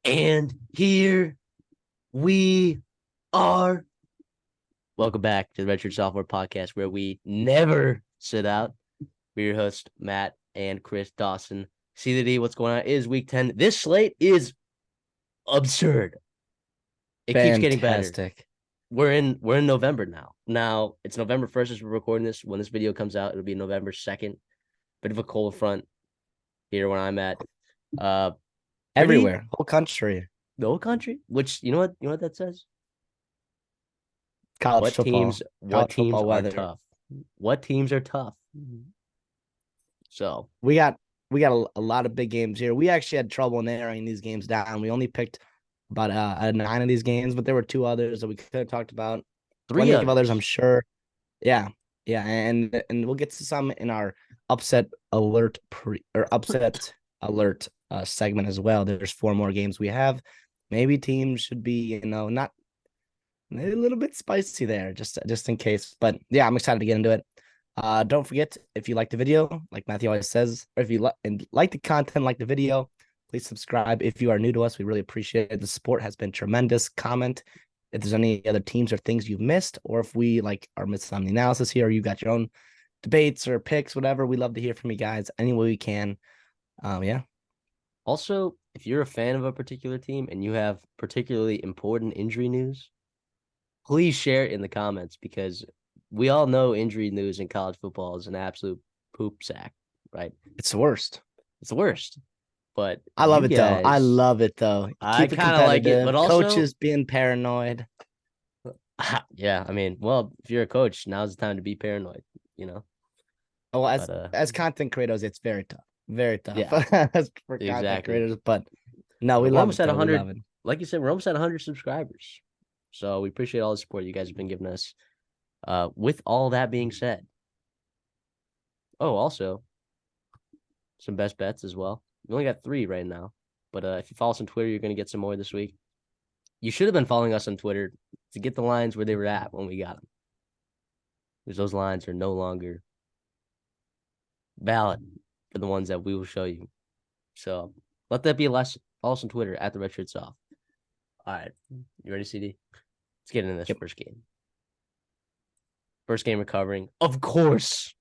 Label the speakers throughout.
Speaker 1: And here we are. Welcome back to the Redshirt Sophomore podcast, where we never sit out. We're your hosts, Matt and Chris Dawson. See the D, what's going on? It is week 10. This slate is absurd. It keeps getting better.
Speaker 2: Fantastic.
Speaker 1: We're in November now. Now it's November 1st as we're recording this. When this video comes out, it'll be November 2nd. Bit of a cold front here where I'm at. Pretty
Speaker 2: Everywhere, whole country,
Speaker 1: the whole country, which you know what that says?
Speaker 2: college
Speaker 1: What teams
Speaker 2: football,
Speaker 1: what
Speaker 2: college
Speaker 1: teams
Speaker 2: football
Speaker 1: are
Speaker 2: weather.
Speaker 1: tough? What teams are tough? So
Speaker 2: We got we got a lot of big games here. We actually had trouble narrowing these games down. We only picked about 9 of these games, but there were 2 others that we could have talked about.
Speaker 1: three
Speaker 2: Plenty of others, I'm
Speaker 1: others.
Speaker 2: sure. Yeah, yeah, and we'll get to some in our upset alert upset alert segment as well. There's 4 more games we have. Maybe teams should be, not a little bit spicy there, just in case. But yeah, I'm excited to get into it. Don't forget, if you like the video, like Matthew always says, or if you like the content, like the video, please subscribe. If you are new to us, we really appreciate it. The support has been tremendous. Comment if there's any other teams or things you've missed, or if we are missing on the analysis here, or you got your own debates or picks, whatever. We love to hear from you guys any way we can. Yeah.
Speaker 1: Also, if you're a fan of a particular team and you have particularly important injury news, please share it in the comments because we all know injury news in college football is an absolute poop sack, right?
Speaker 2: It's the worst.
Speaker 1: It's the worst. But
Speaker 2: I love
Speaker 1: you
Speaker 2: it though. I
Speaker 1: guys,
Speaker 2: love it though.
Speaker 1: I
Speaker 2: Keep it
Speaker 1: kind of like it,
Speaker 2: competitive.
Speaker 1: but also,
Speaker 2: Coaches being paranoid.
Speaker 1: yeah, I mean, well, if you're a coach, now's the time to be paranoid, you know?
Speaker 2: Oh,
Speaker 1: But
Speaker 2: as content creators, it's very tough. Very tough
Speaker 1: yeah,
Speaker 2: as for content
Speaker 1: exactly.
Speaker 2: creators. But no, we
Speaker 1: But we're
Speaker 2: love
Speaker 1: almost
Speaker 2: it
Speaker 1: at
Speaker 2: though. We
Speaker 1: 100.
Speaker 2: love it.
Speaker 1: Like you said, we're almost at 100 subscribers. So we appreciate all the support you guys have been giving us. With all that being said, oh, also some best bets as well. We only got 3 right now, but if you follow us on Twitter, you're going to get some more this week. You should have been following us on Twitter to get the lines where they were at when we got them, because those lines are no longer valid for the ones that we will show you. So let that be a lesson. Follow us on Twitter at the Redshirt Soft. All right, you ready, CD? Let's get into this
Speaker 2: Yep.
Speaker 1: first game. First game recovering. Of course,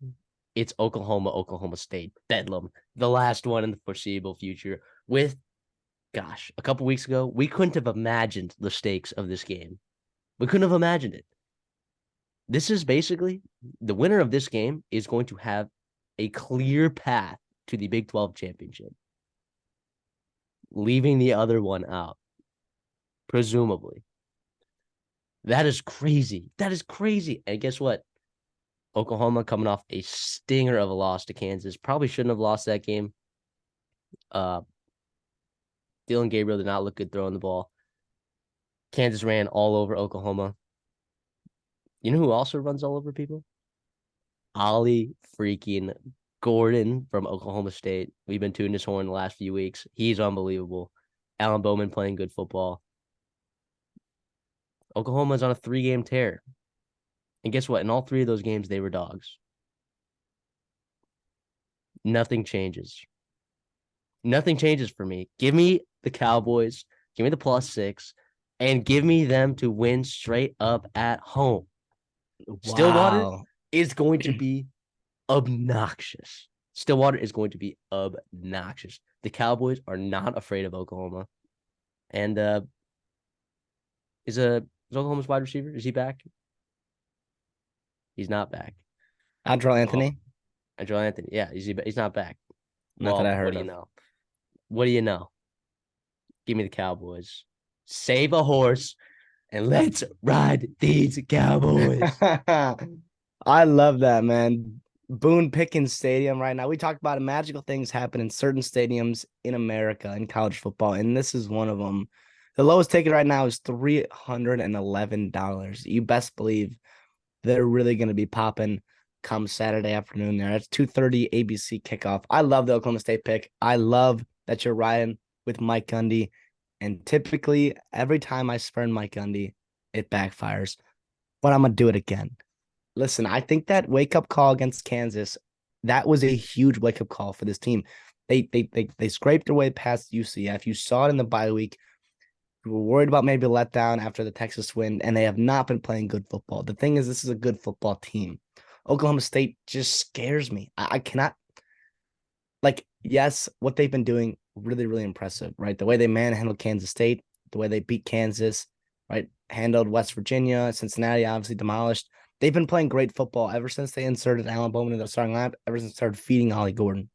Speaker 1: it's Oklahoma State. Bedlam. The last one in the foreseeable future. With, gosh, a couple weeks ago, we couldn't have imagined the stakes of this game. We couldn't have imagined it. This is basically the winner of this game is going to have a clear path to the Big 12 championship, leaving the other one out, presumably. That is crazy. That is crazy. And guess what? Oklahoma coming off a stinger of a loss to Kansas. Probably shouldn't have lost that game. Dylan Gabriel did not look good throwing the ball. Kansas ran all over Oklahoma. You know who also runs all over people? Ollie freaking Gordon from Oklahoma State. We've been tuning his horn the last few weeks. He's unbelievable. Alan Bowman playing good football. Oklahoma's on a 3-game tear. And guess what? In all 3 of those games, they were dogs. Nothing changes. Nothing changes for me. Give me the Cowboys. Give me the +6. And give me them to win straight up at home. Stillwater
Speaker 2: Wow.
Speaker 1: is going to be obnoxious. Stillwater is going to be obnoxious. The Cowboys are not afraid of Oklahoma. And is Oklahoma's wide receiver? Is he back? He's not back.
Speaker 2: Andrew
Speaker 1: Oh,
Speaker 2: Anthony.
Speaker 1: Joel Anthony. Yeah, he's not back.
Speaker 2: Not that
Speaker 1: Well,
Speaker 2: I
Speaker 1: what
Speaker 2: heard
Speaker 1: do you
Speaker 2: of.
Speaker 1: know? What do you know? Give me the Cowboys. Save a horse and let's ride these Cowboys.
Speaker 2: I love that, man. Boone Pickens Stadium right now. We talked about it. Magical things happen in certain stadiums in America in college football, and this is one of them. The lowest ticket right now is $311. You best believe they're really going to be popping come Saturday afternoon there. It's 2:30 ABC kickoff. I love the Oklahoma State pick. I love that you're riding with Mike Gundy. And typically, every time I spurn Mike Gundy, it backfires. But I'm going to do it again. Listen, I think that wake-up call against Kansas, that was a huge wake-up call for this team. They scraped their way past UCF. You saw it in the bye week We were worried about maybe a letdown after the Texas win, and they have not been playing good football. The thing is, this is a good football team. Oklahoma State just scares me. I cannot, like, yes, what they've been doing, really, really impressive, right? The way they manhandled Kansas State, the way they beat Kansas, right? Handled West Virginia, Cincinnati, obviously demolished. They've been playing great football ever since they inserted Alan Bowman in the starting lineup, ever since they started feeding Ollie Gordon.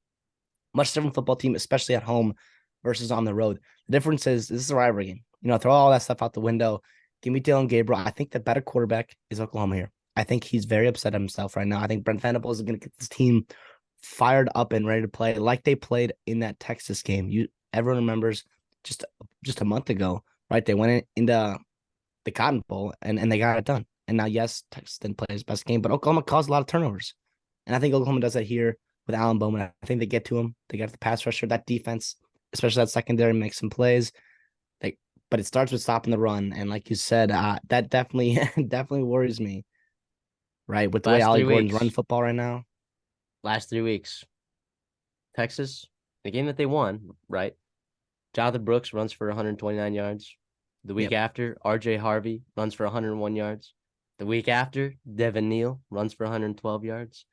Speaker 2: Much different football team, especially at home versus on the road. The difference is this is a rivalry game. Throw all that stuff out the window. Give me Dylan Gabriel. I think the better quarterback is Oklahoma here. I think he's very upset at himself right now. I think Brent Venables is going to get this team fired up and ready to play like they played in that Texas game. Everyone remembers just a month ago, right? They went into the Cotton Bowl and they got it done. And now, yes, Texas didn't play his best game, but Oklahoma caused a lot of turnovers. And I think Oklahoma does that here with Alan Bowman. I think they get to him. They get the pass rusher. That defense, especially that secondary, makes some plays. But it starts with stopping the run. And like you said, that definitely definitely worries me, right? With the way
Speaker 1: Last
Speaker 2: Ollie
Speaker 1: 3
Speaker 2: Gordon's
Speaker 1: weeks.
Speaker 2: running football right now.
Speaker 1: Last 3 weeks. Texas, the game that they won, right? Jonathan Brooks runs for 129 yards. The week after, RJ Harvey runs for 101 yards. The week after, Devin Neal runs for 112 yards.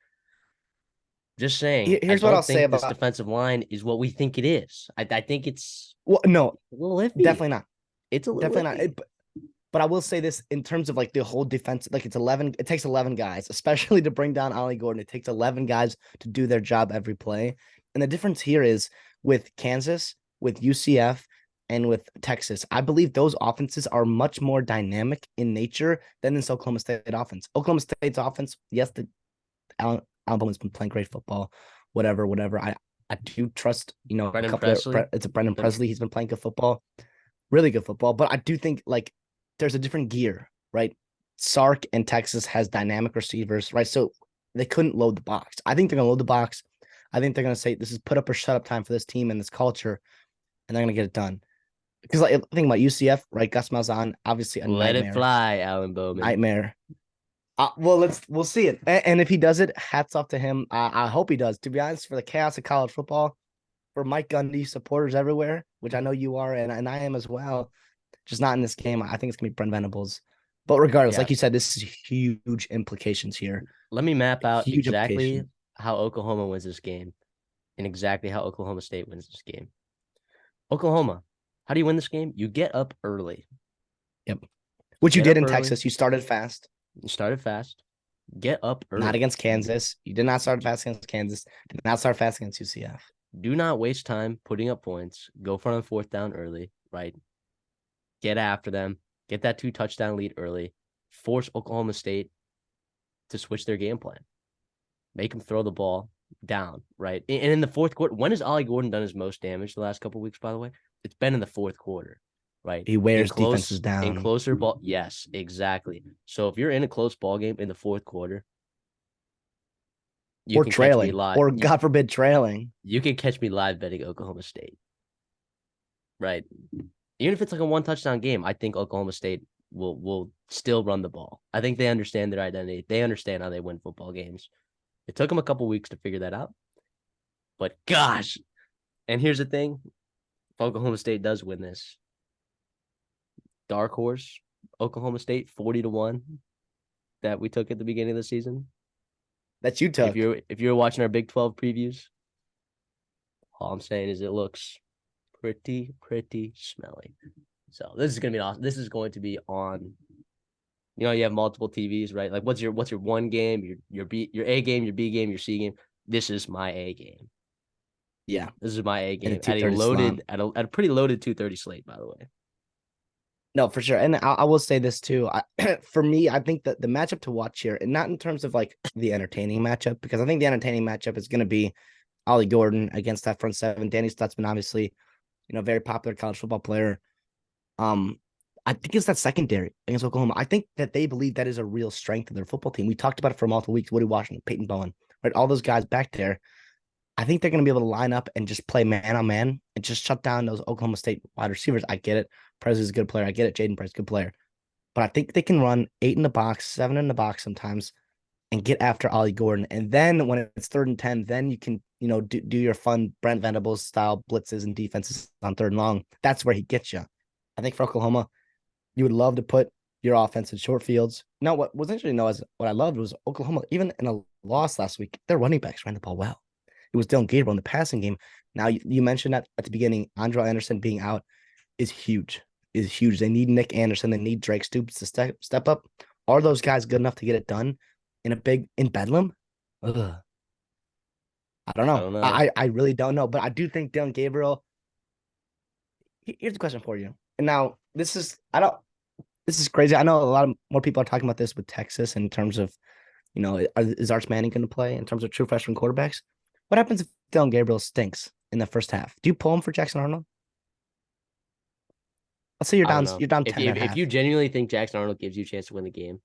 Speaker 1: Just saying,
Speaker 2: Here's
Speaker 1: I
Speaker 2: what I'll
Speaker 1: don't
Speaker 2: say
Speaker 1: think this
Speaker 2: about.
Speaker 1: defensive line is what we think it is. I think it's
Speaker 2: Well, no,
Speaker 1: a little iffy.
Speaker 2: definitely not.
Speaker 1: It's a little
Speaker 2: Definitely not.
Speaker 1: iffy.
Speaker 2: But I will say this in terms of like the whole defense, like it's 11, it takes 11 guys, especially to bring down Ollie Gordon. It takes 11 guys to do their job every play. And the difference here is with Kansas, with UCF, and with Texas. I believe those offenses are much more dynamic in nature than this Oklahoma State offense. Oklahoma State's offense, yes, Alan Bowman's been playing great football, whatever. I do trust, a
Speaker 1: Brendan
Speaker 2: couple
Speaker 1: Presley.
Speaker 2: of, it's a Brendan Presley. He's been playing good football, really good football. But I do think like there's a different gear, right? Sark and Texas has dynamic receivers, right? So they couldn't load the box. I think they're going to load the box. I think they're going to say this is put up or shut up time for this team and this culture, and they're going to get it done. Because like think about UCF, right? Gus Malzahn, obviously a
Speaker 1: Let
Speaker 2: nightmare.
Speaker 1: it fly, Alan Bowman.
Speaker 2: Nightmare. We'll see it. And if he does it, hats off to him. I hope he does. To be honest, for the chaos of college football, for Mike Gundy supporters everywhere, which I know you are, and I am as well, just not in this game. I think it's gonna be Brent Venables. But regardless, like you said, this is huge implications here.
Speaker 1: Let me map out
Speaker 2: Huge
Speaker 1: exactly how Oklahoma wins this game and exactly how Oklahoma State wins this game. Oklahoma, how do you win this game? You get up early.
Speaker 2: Yep. Which you did in Texas. You started fast.
Speaker 1: You started fast. Get up early.
Speaker 2: Not against Kansas. You did not start fast against Kansas. Did not start fast against UCF.
Speaker 1: Do not waste time putting up points. Go for on fourth down early, right? Get after them. Get that 2-touchdown lead early. Force Oklahoma State to switch their game plan. Make them throw the ball down, right? And in the fourth quarter, when has Ollie Gordon done his most damage the last couple of weeks, by the way? It's been in the fourth quarter, right?
Speaker 2: He wears defenses down.
Speaker 1: In closer ball. Yes, exactly. So if you're in a close ball game in the fourth quarter,
Speaker 2: or trailing, or God forbid trailing,
Speaker 1: you can catch me live betting Oklahoma State, right? Even if it's like a 1-touchdown game, I think Oklahoma State will still run the ball. I think they understand their identity. They understand how they win football games. It took them a couple weeks to figure that out, but gosh. And here's the thing: if Oklahoma State does win this, dark horse Oklahoma State 40-1 that we took at the beginning of the season.
Speaker 2: That you took.
Speaker 1: If you're watching our Big 12 previews, all I'm saying is it looks pretty smelly. So this is gonna be awesome. This is going to be on. You have multiple TVs, right? Like what's your one game, your A game, your B game, your C game. This is my A game.
Speaker 2: Yeah,
Speaker 1: this is my A game at a pretty loaded 2:30 slate, by the way.
Speaker 2: No, for sure. And I will say this too. For me, I think that the matchup to watch here, and not in terms of like the entertaining matchup, because I think the entertaining matchup is going to be Ollie Gordon against that front seven. Danny Stutzman, obviously, very popular college football player. I think it's that secondary against Oklahoma. I think that they believe that is a real strength of their football team. We talked about it for multiple weeks. Woody Washington, Peyton Bowen, right? All those guys back there. I think they're going to be able to line up and just play man on man and just shut down those Oklahoma State wide receivers. I get it. Presley's a good player. I get it. Jaden Price, good player. But I think they can run 8 in the box, 7 in the box sometimes, and get after Ollie Gordon. And then when it's 3rd and 10, then you can, do your fun Brent Venables style blitzes and defenses on 3rd and long. That's where he gets you. I think for Oklahoma, you would love to put your offense in short fields. No, what was interesting though is what I loved was Oklahoma, even in a loss last week, their running backs ran the ball well. It was Dylan Gabriel in the passing game. Now you mentioned that at the beginning, Andre Anderson being out is huge. Is huge. They need Nick Anderson. They need Drake Stoops to step up. Are those guys good enough to get it done in Bedlam? Ugh, I don't
Speaker 1: I
Speaker 2: know.
Speaker 1: don't know.
Speaker 2: I really don't know. But I do think Dylan Gabriel. Here's the question for you. And now this is I don't this is crazy. I know a lot of more people are talking about this with Texas in terms of, is Arch Manning going to play in terms of true freshman quarterbacks? What happens if Dylan Gabriel stinks in the first half? Do you pull him for Jackson Arnold? Let's say
Speaker 1: I don't know.
Speaker 2: you're down
Speaker 1: If
Speaker 2: 10
Speaker 1: you
Speaker 2: at
Speaker 1: if you
Speaker 2: half.
Speaker 1: genuinely think Jackson Arnold gives you a chance to win the game,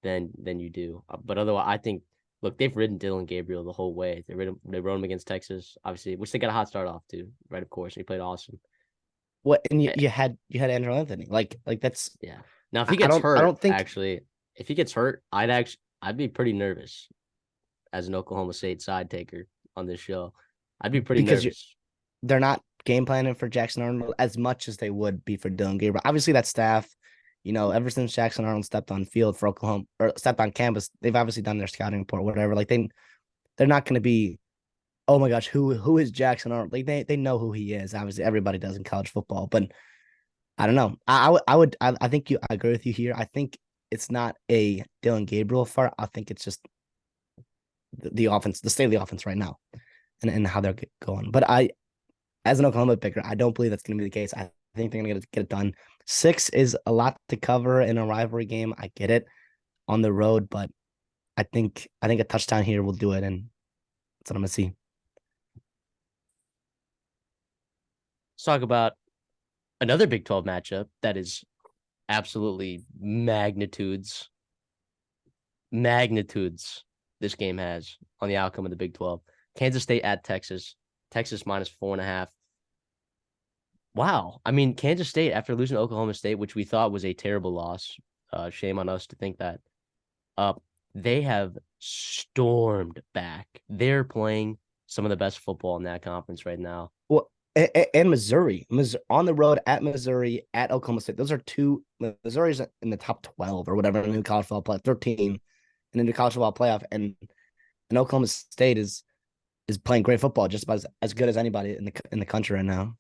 Speaker 1: then you do. But otherwise, I think look, they've ridden Dylan Gabriel the whole way. They rode him against Texas, obviously, which they got a hot start off too, right? Of course, and he played awesome.
Speaker 2: What and
Speaker 1: Eh,
Speaker 2: you had Andrew Anthony. Like that's
Speaker 1: Yeah. Now, if
Speaker 2: I,
Speaker 1: he
Speaker 2: I
Speaker 1: gets
Speaker 2: don't I
Speaker 1: hurt,
Speaker 2: don't think
Speaker 1: actually, if he gets hurt, I'd be pretty nervous as an Oklahoma State side taker on this show. I'd be pretty
Speaker 2: because
Speaker 1: nervous.
Speaker 2: they're not game planning for Jackson Arnold as much as they would be for Dylan Gabriel. Obviously, that staff, ever since Jackson Arnold stepped on field for Oklahoma or stepped on campus, they've obviously done their scouting report, whatever. Like they're not going to be, oh my gosh, who is Jackson Arnold? Like they know who he is. Obviously, everybody does in college football, but I don't know. I think I agree with you here. I think it's not a Dylan Gabriel fault. I think it's just the offense, the state of the offense right now, and how they're going. But as an Oklahoma picker, I don't believe that's going to be the case. I think they're going to get it done. 6 is a lot to cover in a rivalry game. I get it on the road, but I think a touchdown here will do it, and that's what I'm going to see.
Speaker 1: Let's talk about another Big 12 matchup that is absolutely magnitudes this game has on the outcome of the Big 12. Kansas State at Texas. Texas minus 4.5. Wow. I mean, Kansas State, after losing to Oklahoma State, which we thought was a terrible loss, shame on us to think that, uh, they have stormed back. They're playing some of the best football in that conference right now.
Speaker 2: Well, and Missouri, on the road at Missouri, at Oklahoma State. Those are two. Missouri's in the top 12 or whatever in the new college football play, 13 in the new college football playoff, and Oklahoma State is playing great football, just about as good as anybody in the country right now.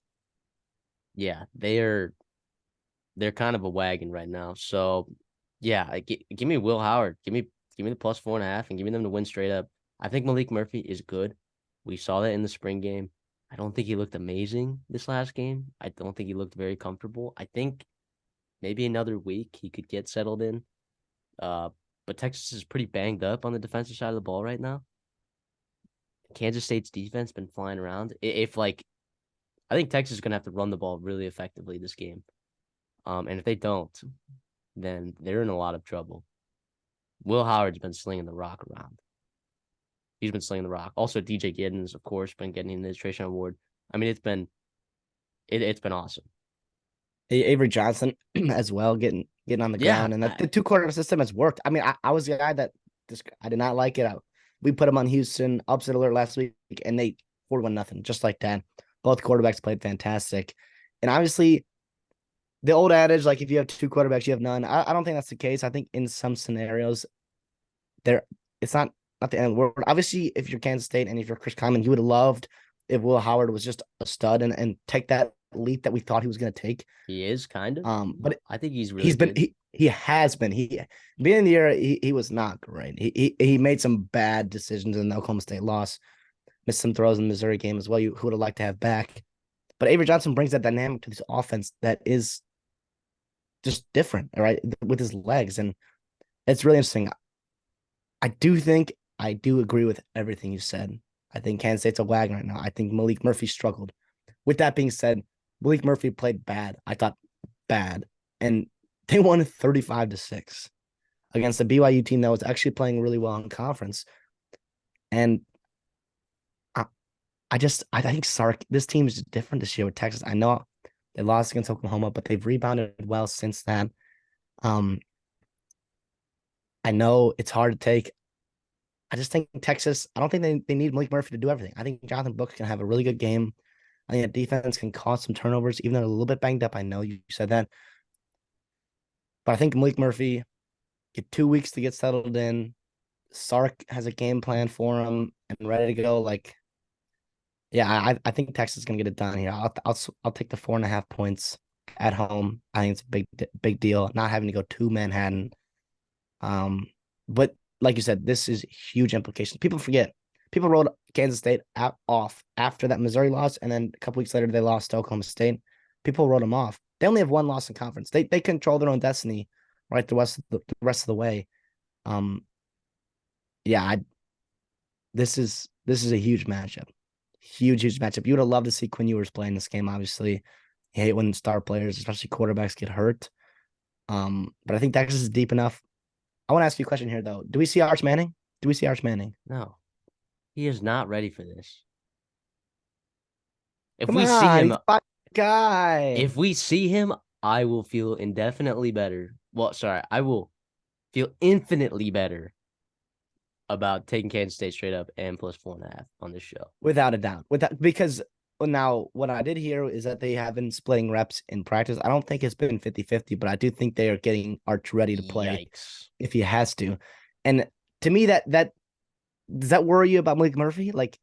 Speaker 1: Yeah, they're kind of a wagon right now. So yeah, give me Will Howard. Give me the plus 4.5 and give me them to win straight up. I think Malik Murphy is good. We saw that in the spring game. I don't think he looked amazing this last game. I don't think he looked very comfortable. I think maybe another week he could get settled in. Uh, but Texas is pretty banged up on the defensive side of the ball right now. Kansas State's defense been flying around. If like I think Texas is gonna have to run the ball really effectively this game. And if they don't, then they're in a lot of trouble. Will Howard's been slinging the rock around. He's been slinging the rock. Also, DJ Giddens, of course, been getting an administration award. I mean, it's been awesome.
Speaker 2: Avery Johnson as well, getting on the
Speaker 1: Yeah,
Speaker 2: ground, and the 2 quarter system has worked. I mean, I was the guy that I did not like it. We put him on Houston upset alert last week, and they 41-0, just like that. Both quarterbacks played fantastic, and obviously the old adage, like if you have 2 quarterbacks, you have none. I don't think that's the case. I think in some scenarios, there it's not the end of the world. Obviously, if you're Kansas State and if you're Chris Kleiman, you would have loved if Will Howard was just a stud and take that leap that we thought he was going to take.
Speaker 1: he is kind of.
Speaker 2: But
Speaker 1: I think he's really
Speaker 2: he's been
Speaker 1: good.
Speaker 2: he has been beginning of the year he was not great. He made some bad decisions in the Oklahoma State loss, missed some throws in the Missouri game as well. Who would have liked to have back, but Avery Johnson brings that dynamic to this offense that is just different, right, with his legs, and it's really interesting. I do agree with everything you said. I think Kansas State's a wagon right now. I think Malik Murphy struggled. With that being said, Malik Murphy played bad. I thought bad, and they won 35-6 against the BYU team that was actually playing really well in conference. And I, I think Sark. This team is different this year with Texas. I know they lost against Oklahoma, but they've rebounded well since then. Um, I know it's hard to take. I just think Texas, I don't think they need Malik Murphy to do everything. I think Jonathan Brooks can have a really good game. I think the defense can cause some turnovers, even though they're a little bit banged up. I know you said that. But I think Malik Murphy get 2 weeks to get settled in. Sark has a game plan for him and ready to go. Like, yeah, I think Texas is gonna get it done here. I'll take the 4.5 points at home. I think it's a big deal. Not having to go to Manhattan. But like you said, this is huge implications. People forget. People wrote Kansas State off after that Missouri loss, and then a couple weeks later they lost to Oklahoma State. People wrote them off. They only have one loss in conference. They control their own destiny, right? The rest of the way. Um, yeah, this is a huge matchup. Huge matchup. You would have loved to see Quinn Ewers playing this game, obviously. You hate when star players, especially quarterbacks, get hurt. But I think Texas is deep enough. I want to ask you a question here, though. Do we see Arch Manning? Do we see Arch Manning?
Speaker 1: No, he is not ready for this. If
Speaker 2: Come
Speaker 1: we see
Speaker 2: on,
Speaker 1: him,
Speaker 2: he's my guy.
Speaker 1: if we see him, I will feel indefinitely better. Well, sorry, I will feel infinitely better about taking Kansas State straight up and plus 4.5 on this show.
Speaker 2: Without a doubt. Because now what I did hear is that they have been splitting reps in practice. I don't think it's been 50-50, but I do think they are getting Arch ready to play if he has to. And to me, that does that worry you about Malik Murphy? Like,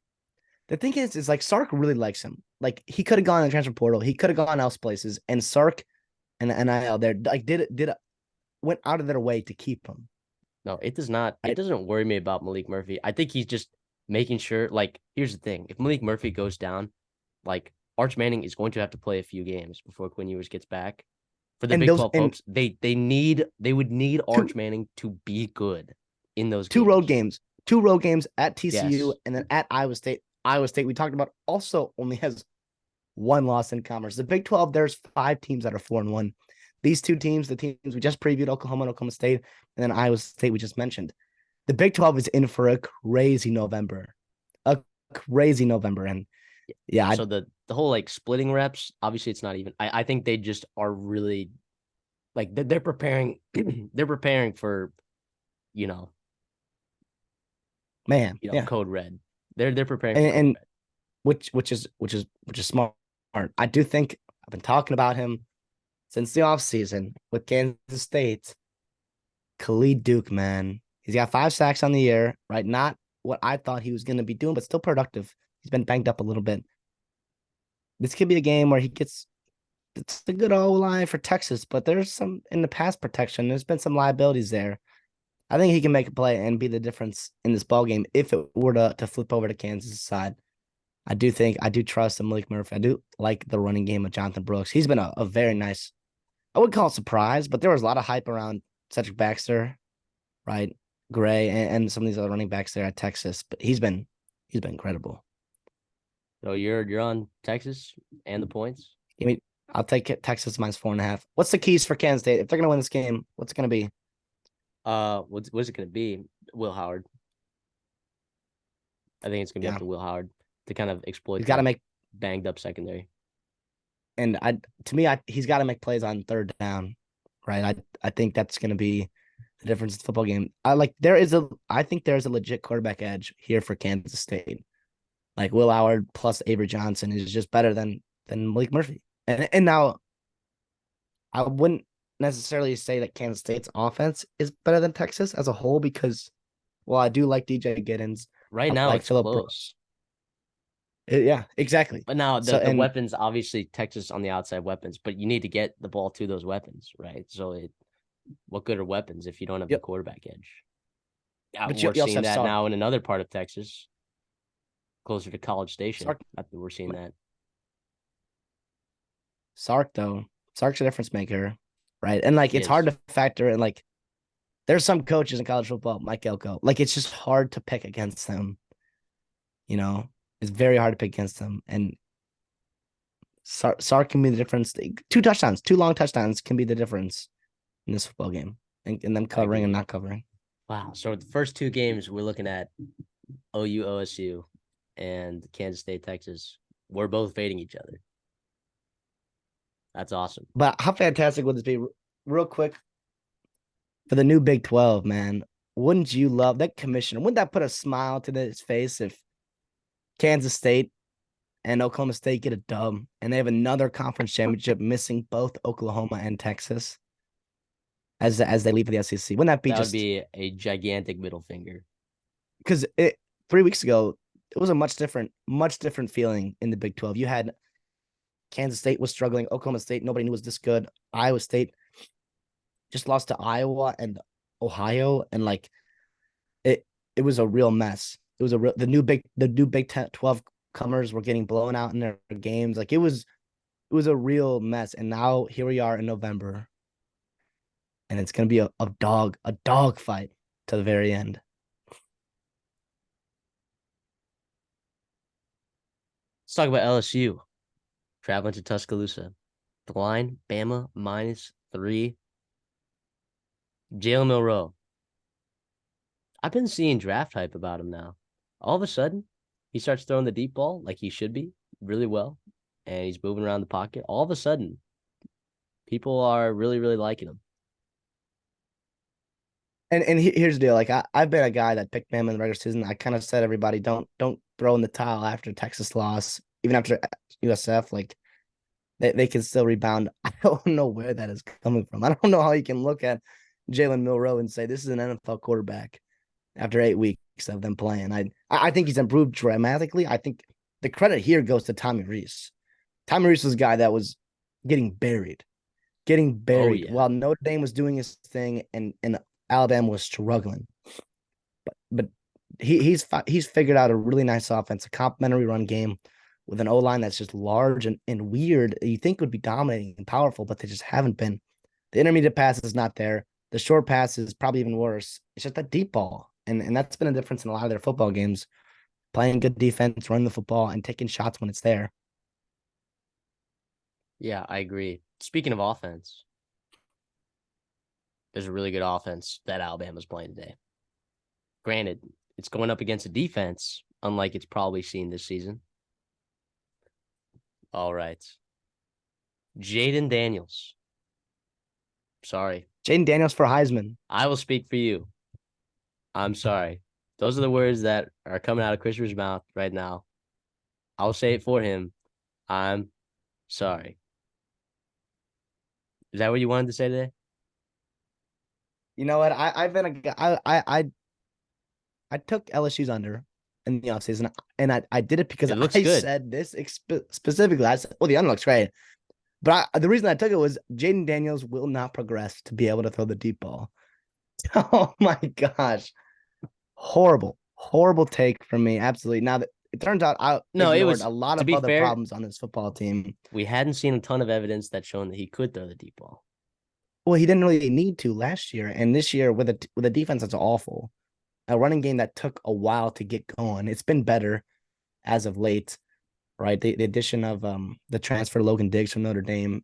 Speaker 2: the thing is like Sark really likes him. Like, he could have gone in the transfer portal. He could have gone else places. And Sark and the NIL there like went out of their way to keep him.
Speaker 1: No, it does not. It doesn't worry me about Malik Murphy. I think he's just making sure. Like, here's the thing: if Malik Murphy goes down, like Arch Manning is going to have to play a few games before Quinn Ewers gets back. For the
Speaker 2: And
Speaker 1: Big
Speaker 2: those
Speaker 1: 12
Speaker 2: and
Speaker 1: folks, they would need Arch Manning to be good in those
Speaker 2: two
Speaker 1: games.
Speaker 2: road games, two road games at TCU
Speaker 1: Yes.
Speaker 2: and then at Iowa State. Iowa State, we talked about, also only has one loss in conference. The Big 12, there's 5 teams that are 4-1. These two teams, the teams we just previewed, Oklahoma and Oklahoma State, and then Iowa State, we just mentioned. The Big 12 is in for a crazy November. And yeah.
Speaker 1: So the whole like splitting reps, obviously it's not even. I think they just are really like they're preparing. They're preparing for,
Speaker 2: yeah.
Speaker 1: code red. They're preparing for
Speaker 2: And,
Speaker 1: code
Speaker 2: and
Speaker 1: red.
Speaker 2: which is smart. I do think I've been talking about him since the offseason with Kansas State. Khalid Duke, man. He's got 5 sacks on the year, right? Not what I thought he was going to be doing, but still productive. He's been banged up a little bit. This could be a game where it's a good O line for Texas, but there's some in the pass protection. There's been some liabilities there. I think he can make a play and be the difference in this ball game if it were to flip over to Kansas' side. I do trust Malik Murphy. I do like the running game of Jonathan Brooks. He's been a very nice, I would call it surprise, but there was a lot of hype around Cedric Baxter, right? Gray and some of these other running backs there at Texas, but he's been incredible.
Speaker 1: So you're on Texas and the points.
Speaker 2: I'll take it. Texas minus 4.5. What's the keys for Kansas State if they're gonna win this game? What's it gonna be?
Speaker 1: What's it gonna be? Will Howard. I think it's gonna be up to Will Howard to kind of exploit.
Speaker 2: He's got to make
Speaker 1: banged up secondary.
Speaker 2: And he's got to make plays on third down, right? I think that's gonna be the difference in the football game. I think there's a legit quarterback edge here for Kansas State. Like, Will Howard plus Avery Johnson is just better than Malik Murphy. And now I wouldn't necessarily say that Kansas State's offense is better than Texas as a whole because, well, I do like DJ Giddens.
Speaker 1: Right
Speaker 2: I
Speaker 1: now,
Speaker 2: like
Speaker 1: it's
Speaker 2: Phillip
Speaker 1: close.
Speaker 2: Yeah, exactly.
Speaker 1: But now the weapons, obviously Texas on the outside weapons, but you need to get the ball to those weapons, right? So what good are weapons if you don't have the quarterback edge? Yeah,
Speaker 2: but
Speaker 1: we're seeing that now in another part of Texas, closer to College Station. We're seeing that.
Speaker 2: Sark, though, Sark's a difference maker, right? And it's hard to factor in. Like, there's some coaches in college football, Mike Elko. Like, it's just hard to pick against them. It's very hard to pick against them. And Sark can be the difference. 2 long touchdowns can be the difference in this football game, and them covering and not covering.
Speaker 1: Wow. So the first 2 games we're looking at OU, OSU, and Kansas State, Texas. We're both fading each other. That's awesome.
Speaker 2: But how fantastic would this be? Real quick, for the new Big 12, man, wouldn't you love that commissioner? Wouldn't that put a smile to his face if Kansas State and Oklahoma State get a dub, and they have another conference championship, missing both Oklahoma and Texas as they leave for the SEC. Wouldn't that be
Speaker 1: That would
Speaker 2: just
Speaker 1: be a gigantic middle finger.
Speaker 2: because it 3 weeks ago it was a much different feeling in the Big 12. You had Kansas State was struggling, Oklahoma State nobody knew was this good. Iowa State just lost to Iowa and Ohio, and like it was a real mess. It was the new Big 12 comers were getting blown out in their games. Like it was a real mess. And now here we are in November, and it's gonna be a dog fight to the very end.
Speaker 1: Let's talk about LSU traveling to Tuscaloosa. The line, Bama -3. Jalen Milroe. I've been seeing draft hype about him now. All of a sudden, he starts throwing the deep ball like he should be really well, and he's moving around the pocket. All of a sudden, people are really, really liking him.
Speaker 2: And here's the deal. Like I've been a guy that picked Bama in the regular season. I kind of said everybody don't throw in the towel after Texas loss, even after USF. Like they can still rebound. I don't know where that is coming from. I don't know how you can look at Jalen Milroe and say this is an NFL quarterback after 8 weeks of them playing. I think he's improved dramatically. I think the credit here goes to Tommy Rees. Tommy Rees was a guy that was getting buried while Notre Dame was doing his thing and Alabama was struggling. But he's figured out a really nice offense, a complimentary run game with an O-line that's just large and weird. You think would be dominating and powerful, but they just haven't been. The intermediate pass is not there. The short pass is probably even worse. It's just that deep ball. And that's been a difference in a lot of their football games. Playing good defense, running the football, and taking shots when it's there.
Speaker 1: Yeah, I agree. Speaking of offense, there's a really good offense that Alabama's playing today. Granted, it's going up against a defense, unlike it's probably seen this season. All right. Jaden Daniels. Sorry.
Speaker 2: Jaden Daniels for Heisman.
Speaker 1: I will speak for you. I'm sorry. Those are the words that are coming out of Christopher's mouth right now. I'll say it for him. I'm sorry. Is that what you wanted to say today?
Speaker 2: You know what? I've been I took LSU's under in the offseason, and I did it because
Speaker 1: It looks
Speaker 2: I
Speaker 1: good.
Speaker 2: said this specifically. I said, well, the under looks great. But the reason I took it was Jaden Daniels will not progress to be able to throw the deep ball. Oh my gosh. Horrible take from me. Absolutely. Now that it turns out I ignored a lot
Speaker 1: to
Speaker 2: of
Speaker 1: be
Speaker 2: other
Speaker 1: fair,
Speaker 2: problems on this football team.
Speaker 1: we hadn't seen a ton of evidence that shown that he could throw the deep ball.
Speaker 2: Well, he didn't really need to last year, and this year with a defense that's awful, a running game that took a while to get going. It's been better as of late, right? The addition of the transfer Logan Diggs from Notre Dame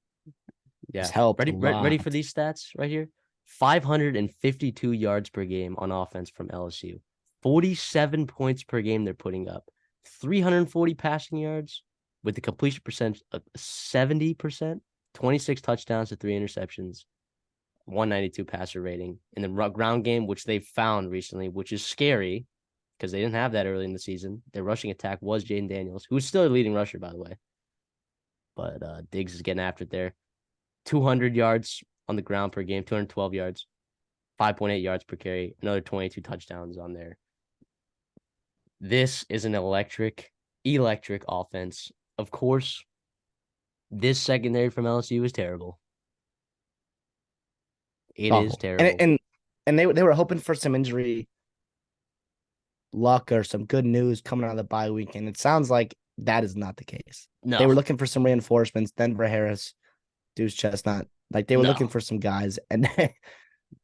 Speaker 2: has helped a lot.
Speaker 1: Ready for these stats right here? 552 yards per game on offense from LSU. 47 points per game they're putting up. 340 passing yards with the completion percentage of 70%. 26 touchdowns to 3 interceptions. 192 passer rating in the ground game, which they found recently, which is scary because they didn't have that early in the season. Their rushing attack was Jaden Daniels, who's still a leading rusher, by the way. But Diggs is getting after it there. 200 yards on the ground per game, 212 yards, 5.8 yards per carry, another 22 touchdowns on there. This is an electric offense. Of course, this secondary from LSU is terrible. It is terrible.
Speaker 2: And they were hoping for some injury luck or some good news coming out of the bye week, and it sounds like that is not the case.
Speaker 1: No.
Speaker 2: They were looking for some reinforcements. Denver Harris, Deuce Chestnut, like they were looking for some guys, and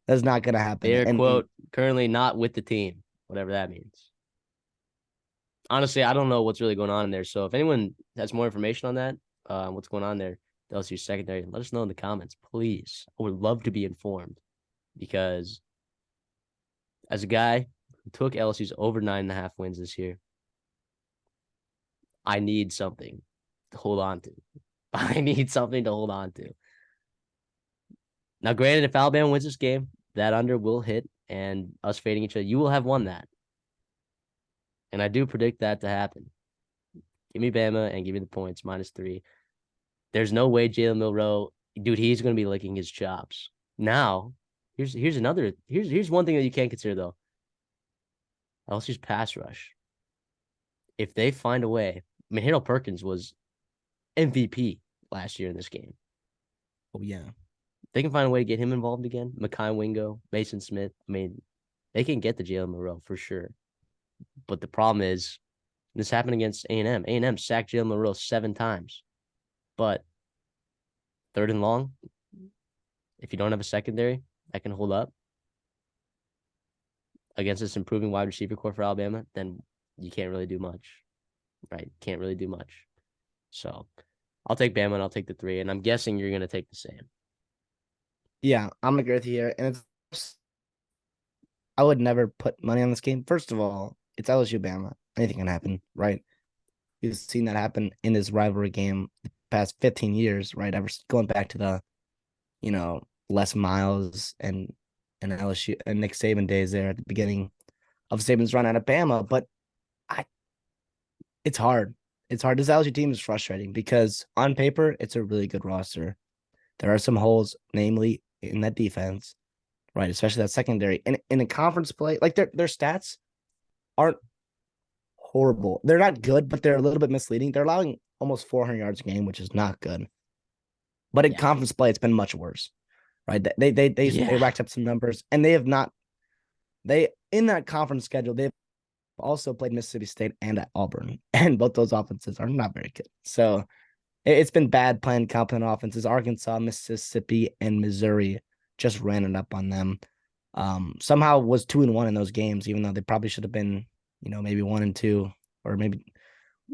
Speaker 2: that's not going to happen.
Speaker 1: They're, quote, currently not with the team, whatever that means. Honestly, I don't know what's really going on in there. So if anyone has more information on that, what's going on there, the LSU secondary, let us know in the comments, please. I would love to be informed because as a guy who took LSU's over 9.5 wins this year, I need something to hold on to. I need something to hold on to. Now, granted, if Alabama wins this game, that under will hit, and us fading each other, you will have won that. And I do predict that to happen. Give me Bama and give me the points -3. There's no way Jalen Milroe, dude, he's going to be licking his chops. Now, here's one thing that you can't consider though. LSU's pass rush. If they find a way, I mean, Harold Perkins was MVP last year in this game.
Speaker 2: Oh yeah.
Speaker 1: They can find a way to get him involved again. Mekhi Wingo, Mason Smith. I mean, they can get the Jalen Milroe for sure. But the problem is, this happened against A&M. A&M sacked Jalen Milroe 7 times. But 3rd and long, if you don't have a secondary that can hold up against this improving wide receiver core for Alabama, then you can't really do much, right? Can't really do much. So I'll take Bama and I'll take the 3. And I'm guessing you're going to take the same.
Speaker 2: Yeah, I'm gonna agree with you here. And I would never put money on this game. First of all, it's LSU Bama. Anything can happen, right? We've seen that happen in this rivalry game the past 15 years, right? Ever going back to the, Les Miles and LSU and Nick Saban days there at the beginning of Saban's run out of Bama. But it's hard. It's hard. This LSU team is frustrating because on paper, it's a really good roster. There are some holes, namely in that defense, right? Especially that secondary. And in a conference play, like their stats aren't horrible. They're not good, but they're a little bit misleading. They're allowing almost 400 yards a game, which is not good. But in conference play, it's been much worse, right? They racked up some numbers, and they have not. They in that conference schedule, they've also played Mississippi State and at Auburn, and both those offenses are not very good. So it's been bad playing competent offenses. Arkansas, Mississippi, and Missouri just ran it up on them. Somehow was 2-1 in those games, even though they probably should have been, maybe 1-2, or maybe,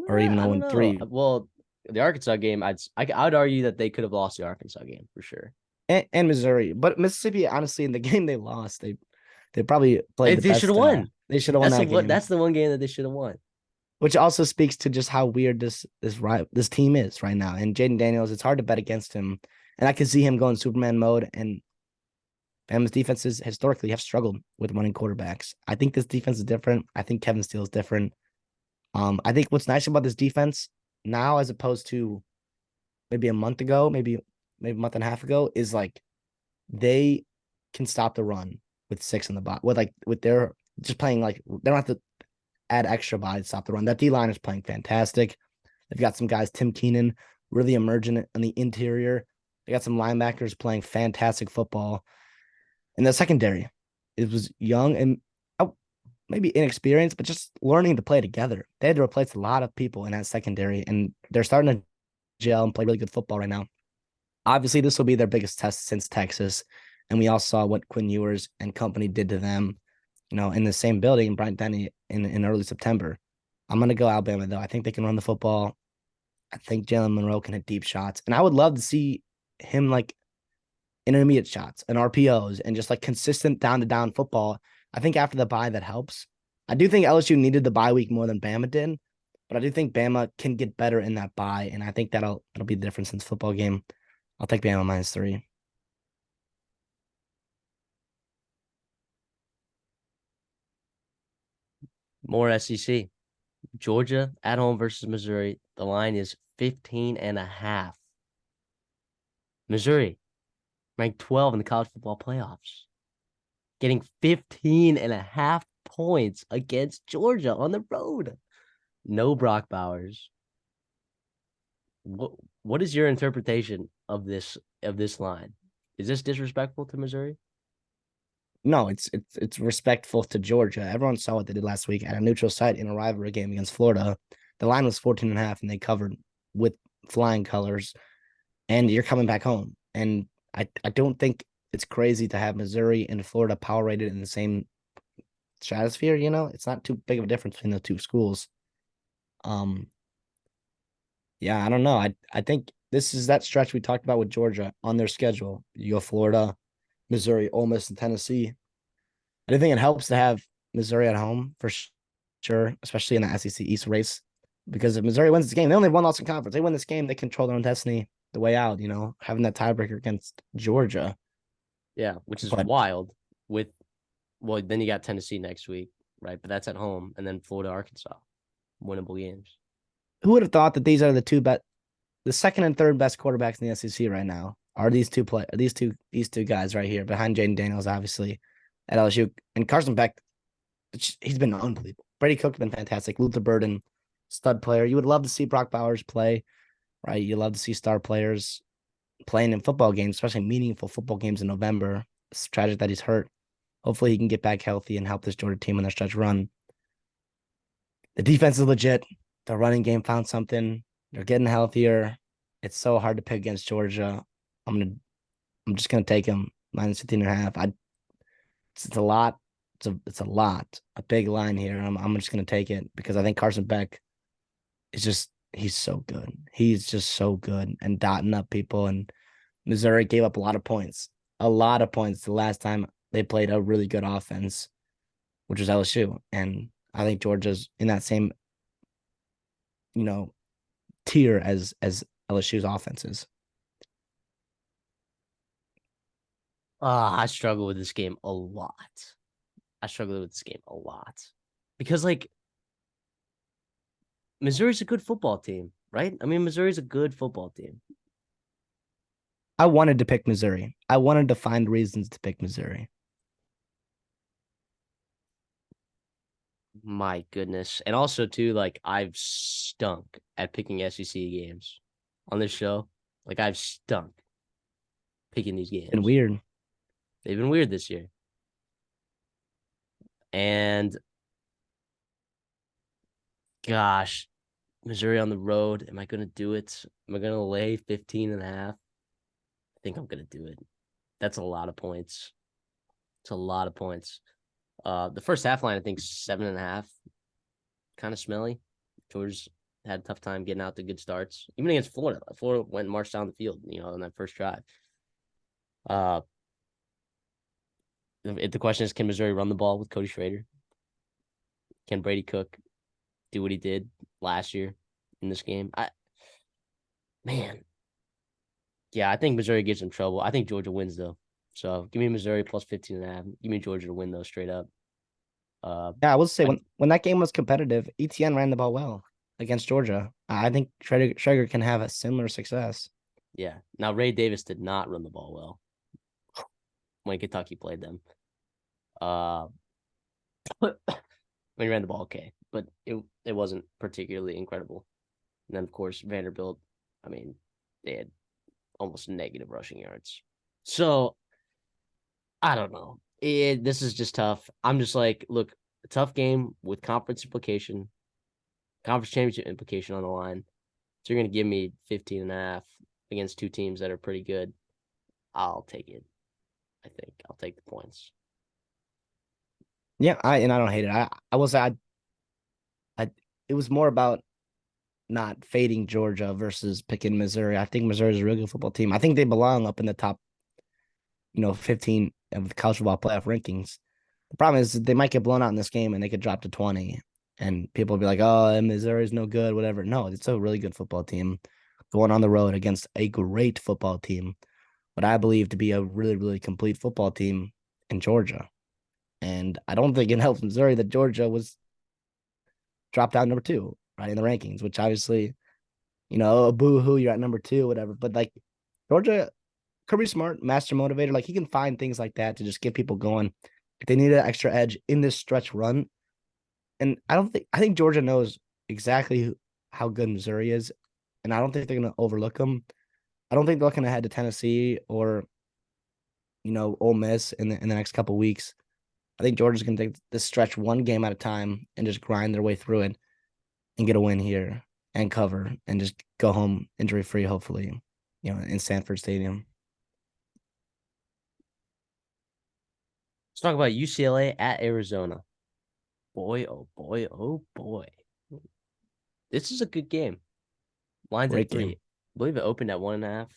Speaker 2: or even 0-3.
Speaker 1: Well, the Arkansas game, I'd argue that they could have lost the Arkansas game for sure.
Speaker 2: And Missouri, but Mississippi, honestly, in the game they lost, they probably played.
Speaker 1: They should have won.
Speaker 2: They should have won that game.
Speaker 1: That's the one game that they should have won.
Speaker 2: Which also speaks to just how weird this team is right now. And Jaden Daniels, it's hard to bet against him, and I can see him going Superman mode. And Bama's defenses historically have struggled with running quarterbacks. I think this defense is different. I think Kevin Steele is different. I think what's nice about this defense now, as opposed to maybe a month ago, maybe a month and a half ago, is like they can stop the run with 6 in the box. With their just playing like they don't have to add extra body to stop the run. That D line is playing fantastic. They've got some guys, Tim Keenan, really emerging on the interior. They got some linebackers playing fantastic football. And the secondary, it was young and maybe inexperienced, but just learning to play together. They had to replace a lot of people in that secondary, and they're starting to gel and play really good football right now. Obviously, this will be their biggest test since Texas, and we all saw what Quinn Ewers and company did to them, in the same building, Bryant-Denny in early September. I'm going to go Alabama, though. I think they can run the football. I think Jalen Monroe can hit deep shots, and I would love to see him like intermediate shots and RPOs and just like consistent down-to-down football. I think after the bye, that helps. I do think LSU needed the bye week more than Bama did, but I do think Bama can get better in that bye, and I think that'll be the difference in this football game. I'll take Bama -3.
Speaker 1: More SEC. Georgia at home versus Missouri. The line is 15.5. Missouri, ranked 12 in the college football playoffs, getting 15.5 points against Georgia on the road. No Brock Bowers. What is your interpretation of this line? Is this disrespectful to Missouri?
Speaker 2: No, it's respectful to Georgia. Everyone saw what they did last week at a neutral site in a rivalry game against Florida. The line was 14.5, and they covered with flying colors. And you're coming back home. And I don't think it's crazy to have Missouri and Florida power rated in the same stratosphere. It's not too big of a difference between the two schools. Yeah, I don't know. I think this is that stretch we talked about with Georgia on their schedule. You go Florida, Missouri, Ole Miss, and Tennessee. I do think it helps to have Missouri at home for sure, especially in the SEC East race. Because if Missouri wins this game, they only have one loss in conference. They win this game, they control their own destiny the way out, having that tiebreaker against Georgia.
Speaker 1: Yeah, which is wild. Then you got Tennessee next week, right? But that's at home, and then Florida, Arkansas, winnable games.
Speaker 2: Who would have thought that these are the second and third best quarterbacks in the SEC right now are these two guys right here behind Jaden Daniels, obviously at LSU, and Carson Beck. He's been unbelievable. Brady Cook's been fantastic. Luther Burden, stud player. You would love to see Brock Bowers play, right? You love to see star players playing in football games, especially meaningful football games in November. It's tragic that he's hurt. Hopefully, he can get back healthy and help this Georgia team in their stretch run. The defense is legit. The running game found something. They're getting healthier. It's so hard to pick against Georgia. I'm just gonna take them minus 15 and a half. It's a lot. It's a lot. A big line here. I'm just gonna take it because I think Carson Beck is just he's so good. He's just so good and dotting up people. And Missouri gave up a lot of points. A lot of points the last time they played a really good offense, which was LSU. And I think Georgia's in that same, you know, tier as LSU's offenses.
Speaker 1: I struggle with this game a lot. I struggle with this game a lot because like Missouri's a good football team, right? I mean, Missouri's a good football team.
Speaker 2: I wanted to pick Missouri. I wanted to find reasons to pick Missouri.
Speaker 1: My goodness. And also too, like I've stunk at picking SEC games on this show. Like I've stunk picking these
Speaker 2: And
Speaker 1: games.
Speaker 2: weird.
Speaker 1: They've been weird this year. And gosh, Missouri on the road. Am I going to do it? Am I going to lay 15 and a half? I think I'm going to do it. That's a lot of points. It's a lot of points. The first half line, I think 7.5. Kind of smelly. Georgia's had a tough time getting out to good starts. Even against Florida. Florida went and marched down the field, on that first drive. The question is, can Missouri run the ball with Cody Schrader? Can Brady Cook do what he did last year in this game? Man, yeah, I think Missouri gives them trouble. I think Georgia wins though. So give me Missouri plus 15 and a half. Give me Georgia to win those straight up.
Speaker 2: Yeah, I will say
Speaker 1: I,
Speaker 2: when that game was competitive, ETN ran the ball well against Georgia. I think Traeger can have a similar success.
Speaker 1: yeah. Now Ray Davis did not run the ball well when Kentucky played them. When he ran the ball, okay, but it wasn't particularly incredible. And then of course Vanderbilt. I mean, they had almost negative rushing yards. So I don't know. This is just tough. I'm just like, look, a tough game with conference championship implication on the line. So you're going to give me 15 and a half against two teams that are pretty good. I'll take it. I think I'll take the points.
Speaker 2: Yeah, I don't hate it. I will say I it was more about not fading Georgia versus picking Missouri. I think Missouri is a really good football team. I think they belong up in the top, 15 of the college football playoff rankings. The problem is they might get blown out in this game and they could drop to 20. And people will be like, oh, Missouri's no good, whatever. No, it's a really good football team going on the road against a great football team. What I believe to be a really, really complete football team in Georgia. And I don't think it helps Missouri that Georgia was dropped down number 2, right, in the rankings, which obviously, a boo hoo, you're at number 2, whatever. But like Georgia, Kirby Smart, master motivator, like he can find things like that to just get people going. If they need an extra edge in this stretch run, and I think Georgia knows exactly how good Missouri is, and I don't think they're going to overlook them. I don't think they're looking ahead to Tennessee or Ole Miss in the next couple of weeks. I think Georgia's going to take this stretch one game at a time and just grind their way through it and get a win here and cover and just go home injury free, hopefully, in Sanford Stadium.
Speaker 1: Let's talk about UCLA at Arizona. Boy, oh boy, oh boy. This is a good game. Line's
Speaker 2: Great
Speaker 1: at 3.
Speaker 2: game.
Speaker 1: I believe it opened at 1.5.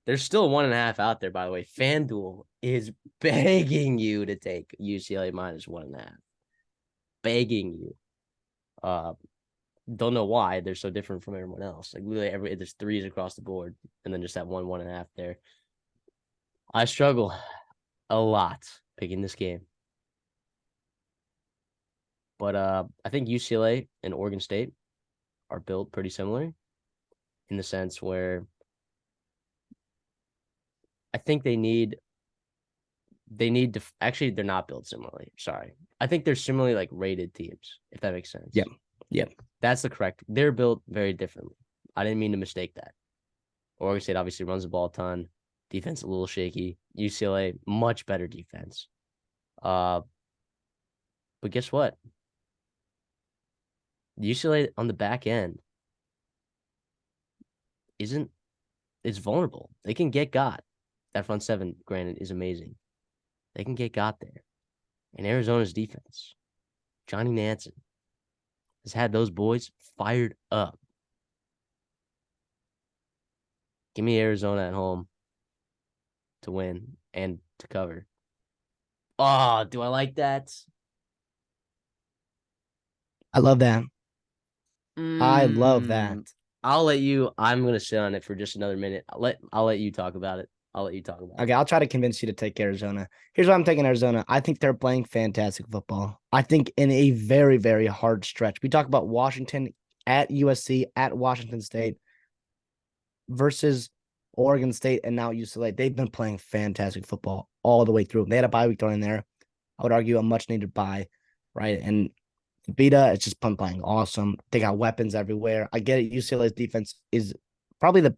Speaker 1: There's still 1.5 out there, by the way. FanDuel is begging you to take UCLA minus 1.5. Begging you. Don't know why they're so different from everyone else. Like literally there's threes across the board, and then just that 1.5 there. I struggle a lot picking this game. But I think UCLA and Oregon State are built pretty similar in the sense where I think they need to actually they're not built similarly. Sorry. I think they're similarly like rated teams, if that makes sense.
Speaker 2: Yep. Yep.
Speaker 1: That's the correct. They're built very differently. I didn't mean to mistake that. Oregon State obviously runs the ball a ton. Defense a little shaky. UCLA much better defense. But guess what? UCLA on the back end isn't it's vulnerable. They can get got. That front seven, granted, is amazing. They can get got there. And Arizona's defense, Johnny Nansen, has had those boys fired up. Give me Arizona at home to win and to cover. Oh, do I like that?
Speaker 2: I love that. I love that.
Speaker 1: I'll let you. I'm gonna sit on it for just another minute. I'll let you talk about it.
Speaker 2: Okay, I'll try to convince you to take Arizona. Here's why I'm taking Arizona. I think they're playing fantastic football. I think in a very, very hard stretch. We talk about Washington at USC, at Washington State versus Oregon State and now UCLA. They've been playing fantastic football all the way through. They had a bye week thrown in there. I would argue a much needed bye, right? And Vita, it's just playing awesome. They got weapons everywhere. I get it. UCLA's defense is probably one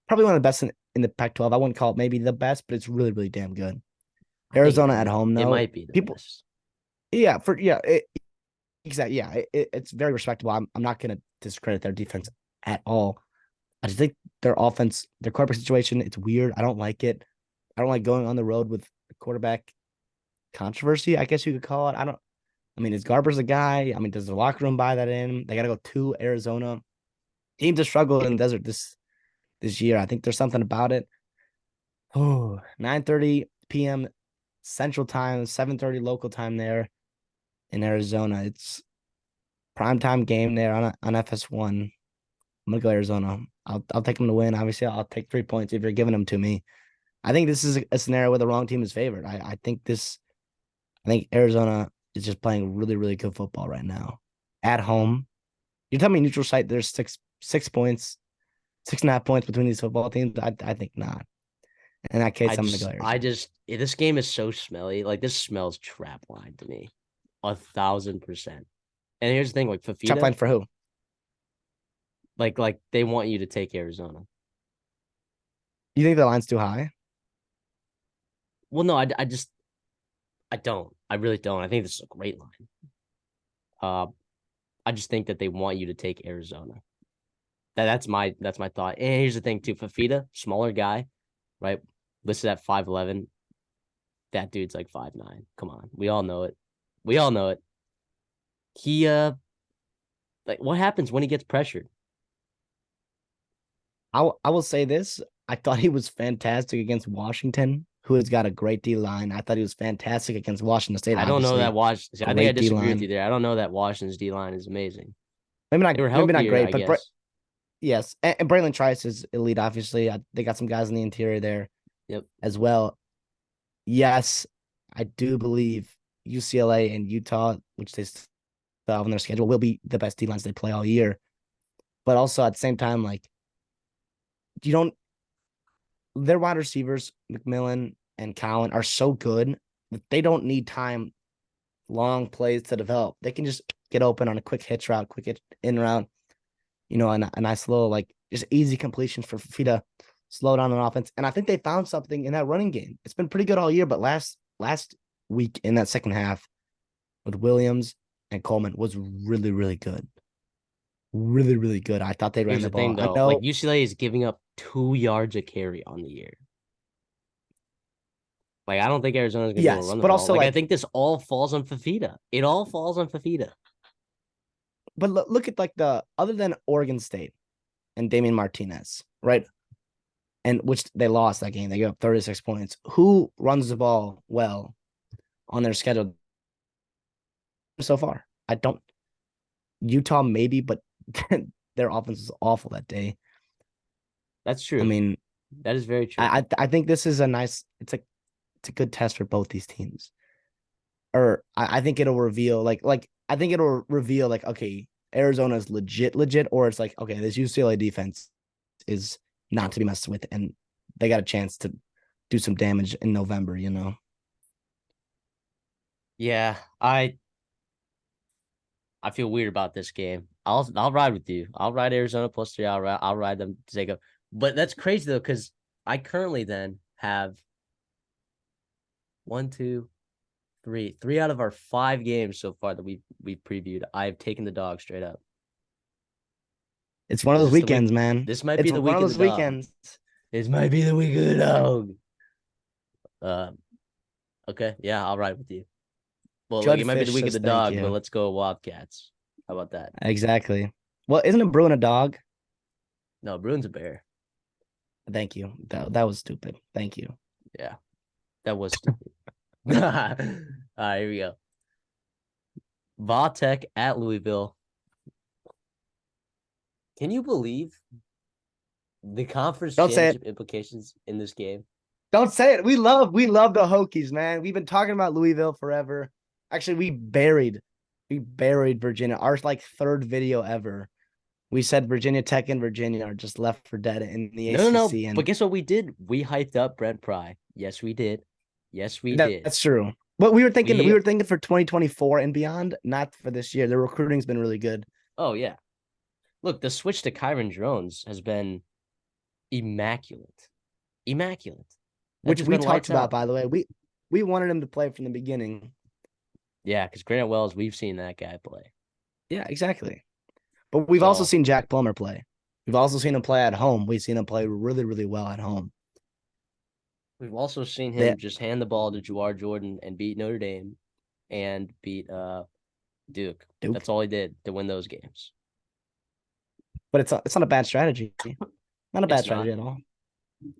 Speaker 2: of the best in the Pac-12. I wouldn't call it maybe the best, but it's really, really damn good. Arizona at home, though.
Speaker 1: It might be the best.
Speaker 2: Yeah, exactly. Yeah, it's very respectable. I'm not going to discredit their defense at all. I just think their offense, their quarterback situation, it's weird. I don't like it. I don't like going on the road with quarterback controversy, I guess you could call it. I mean, is Garbers a guy? I mean, does the locker room buy that in? They got to go to Arizona. Teams have struggled in the desert this year. I think there's something about it. Oh, 9:30 p.m. Central Time, 7:30 local time there in Arizona. It's primetime game there on FS1. I'm gonna go Arizona. I'll take them to win. Obviously, I'll take 3 points if you're giving them to me. I think this is a scenario where the wrong team is favored. I think Arizona is just playing really, really good football right now. At home. You're telling me neutral site, there's 6 points, 6.5 points between these football teams? I think not. In that case, I'm gonna go Arizona.
Speaker 1: This game is so smelly. Like this smells trap line to me. 1,000%. And here's the thing, like Fafita.
Speaker 2: Trap line for who?
Speaker 1: Like they want you to take Arizona.
Speaker 2: You think the line's too high?
Speaker 1: Well, no, I don't. I really don't. I think this is a great line. I just think that they want you to take Arizona. That's my thought. And here's the thing too, Fafita, smaller guy, right? Listed at 5'11". That dude's like 5'9". Come on. We all know it. He like what happens when he gets pressured?
Speaker 2: I will say this. I thought he was fantastic against Washington, who has got a great D line. I thought he was fantastic against Washington State.
Speaker 1: I don't know that I think I disagree
Speaker 2: D-line.
Speaker 1: with you there. I don't know that Washington's D line is amazing.
Speaker 2: Maybe not great, but yes. And Braylon Trice is elite, obviously. They got some guys in the interior there as well. Yes, I do believe UCLA and Utah, which they still have on their schedule, will be the best D-lines they play all year. But also at the same time, like, their wide receivers, McMillan and Cowan, are so good that they don't need time, long plays to develop. They can just get open on a quick hitch route, quick in route, and a nice little, like, just easy completion for Fafita, slow down on offense. And I think they found something in that running game. It's been pretty good all year, but last week in that second half with Williams and Coleman was really, really good. Really, really good. I thought they ran the ball.
Speaker 1: Thing, though, like UCLA is giving up 2 yards a carry on the year. Like I don't think Arizona's gonna be able to run the ball. Also, like I think this all falls on Fafita. It all falls on Fafita.
Speaker 2: But look at like other than Oregon State and Damian Martinez, right? And which they lost that game. They gave up 36 points. Who runs the ball well on their schedule so far? I don't. Utah maybe, but their offense was awful that day.
Speaker 1: That's true.
Speaker 2: I mean,
Speaker 1: that is very true.
Speaker 2: I think this is it's a good test for both these teams. Or I think it'll reveal like okay, Arizona's legit, or it's like, okay, this UCLA defense is not to be messed with, and they got a chance to do some damage in November, you know?
Speaker 1: Yeah, I feel weird about this game. I'll ride with you. I'll ride Arizona +3. I'll ride them to take a. But that's crazy though, because I currently then have one, two, three out of our 5 games so far that we previewed. I've taken the dog straight up.
Speaker 2: It's one of
Speaker 1: Is
Speaker 2: those
Speaker 1: this the week?
Speaker 2: weekends, man.
Speaker 1: This might
Speaker 2: It's
Speaker 1: be the
Speaker 2: one
Speaker 1: week
Speaker 2: of
Speaker 1: of the
Speaker 2: those
Speaker 1: dog.
Speaker 2: weekends.
Speaker 1: This might be the week of the dog. Uh, okay, yeah, I'll ride with you. Well, like
Speaker 2: Judd
Speaker 1: it might be the
Speaker 2: Fish
Speaker 1: week of
Speaker 2: says
Speaker 1: the
Speaker 2: thank
Speaker 1: dog, but
Speaker 2: you.
Speaker 1: let's go Wildcats. How about that?
Speaker 2: Exactly. Well, isn't a Bruin a dog?
Speaker 1: No, Bruins a bear.
Speaker 2: Thank you. That was stupid. Thank you.
Speaker 1: Yeah, that was stupid. All right, here we go. Vautech at Louisville. Can you believe the conference
Speaker 2: Don't say it.
Speaker 1: championship implications in this game?
Speaker 2: Don't say it. We love the Hokies, man. We've been talking about Louisville forever. Actually, we buried Virginia. Our like third video ever. We said Virginia Tech and Virginia are just left for dead in the
Speaker 1: No.
Speaker 2: ACC,
Speaker 1: But
Speaker 2: and
Speaker 1: guess what we did? We hyped up Brent Pry. Yes, we did. Yes, we did.
Speaker 2: that's true. But we were thinking
Speaker 1: We
Speaker 2: for 2024 and beyond, not for this year. The recruiting's been really good.
Speaker 1: Oh yeah. Look, the switch to Kyron Jones has been immaculate. Immaculate. That's
Speaker 2: Which
Speaker 1: just
Speaker 2: we
Speaker 1: been
Speaker 2: talked
Speaker 1: lights
Speaker 2: about,
Speaker 1: out.
Speaker 2: by the way. We wanted him to play from the beginning.
Speaker 1: Yeah, because Grant Wells, we've seen that guy play.
Speaker 2: Yeah, exactly. But we've also
Speaker 1: So
Speaker 2: seen Jack Plummer play. We've also seen him play at home. We've seen him play really, really well at home.
Speaker 1: we've also seen
Speaker 2: They,
Speaker 1: him just hand the ball to Jawar Jordan and beat Notre Dame and beat Duke.
Speaker 2: Duke,
Speaker 1: That's all he did to win those games.
Speaker 2: but it's not a bad strategy. Not a bad
Speaker 1: It's not.
Speaker 2: strategy at all.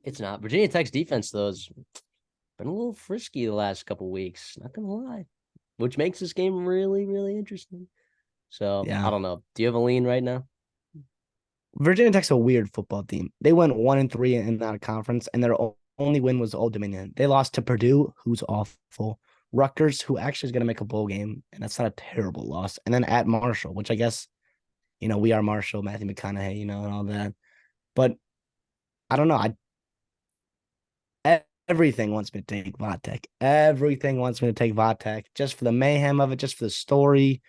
Speaker 1: It's not. Virginia Tech's defense, though, has been a little frisky the last couple weeks. Not gonna lie, which makes this game really, really interesting. So I
Speaker 2: Yeah.
Speaker 1: don't know. Do you have a lean right now?
Speaker 2: Virginia Tech's a weird football team. They went 1-3 in that conference, and their only win was Old Dominion. They lost to Purdue, who's awful. Rutgers, who actually is going to make a bowl game, and that's not a terrible loss. And then at Marshall, which I guess, we are Marshall, Matthew McConaughey, and all that. But I don't know. Everything wants me to take Vatek. Everything wants me to take Vatek just for the mayhem of it, just for the story.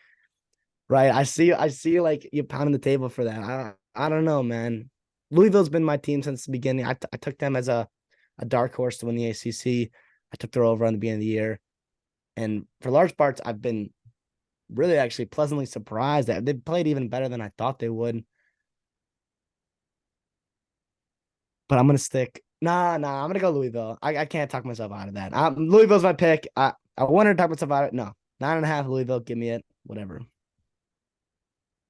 Speaker 2: Right. I see like you pounding the table for that. I don't know, man. Louisville's been my team since the beginning. I took them as a dark horse to win the ACC. I took their over on the beginning of the year. And for large parts, I've been really actually pleasantly surprised that they played even better than I thought they would. But I'm gonna stick. Nah, I'm gonna go Louisville. I can't talk myself out of that. Louisville's my pick. I wanted to talk myself out of it. No, 9.5 Louisville. Give me it. Whatever.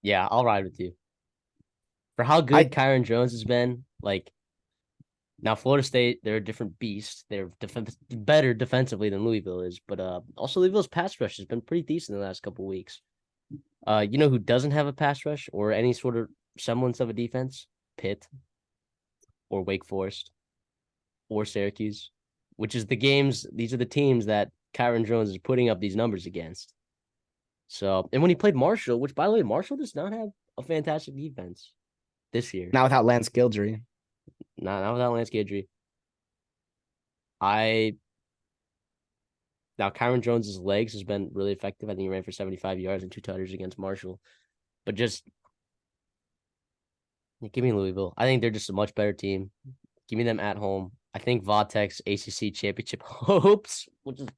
Speaker 1: Yeah, I'll ride with you. For how
Speaker 2: I
Speaker 1: good Kyron Jones has been, like now Florida State, they're a different beast. They're better defensively than Louisville is, but also Louisville's pass rush has been pretty decent in the last couple of weeks. You know who doesn't have a pass rush or any sort of semblance of a defense? Pitt or Wake Forest or Syracuse, which is the games. These are the teams that Kyron Jones is putting up these numbers against. So, and when he played Marshall, which by the way, Marshall does not have a fantastic defense this year.
Speaker 2: Not without Lance Guidry.
Speaker 1: Not without Lance Guidry. Now Kyron Jones's legs has been really effective. I think he ran for 75 yards and 2 touchdowns against Marshall. But just give me Louisville. I think they're just a much better team. Give me them at home. I think Vautech's ACC championship hopes, which is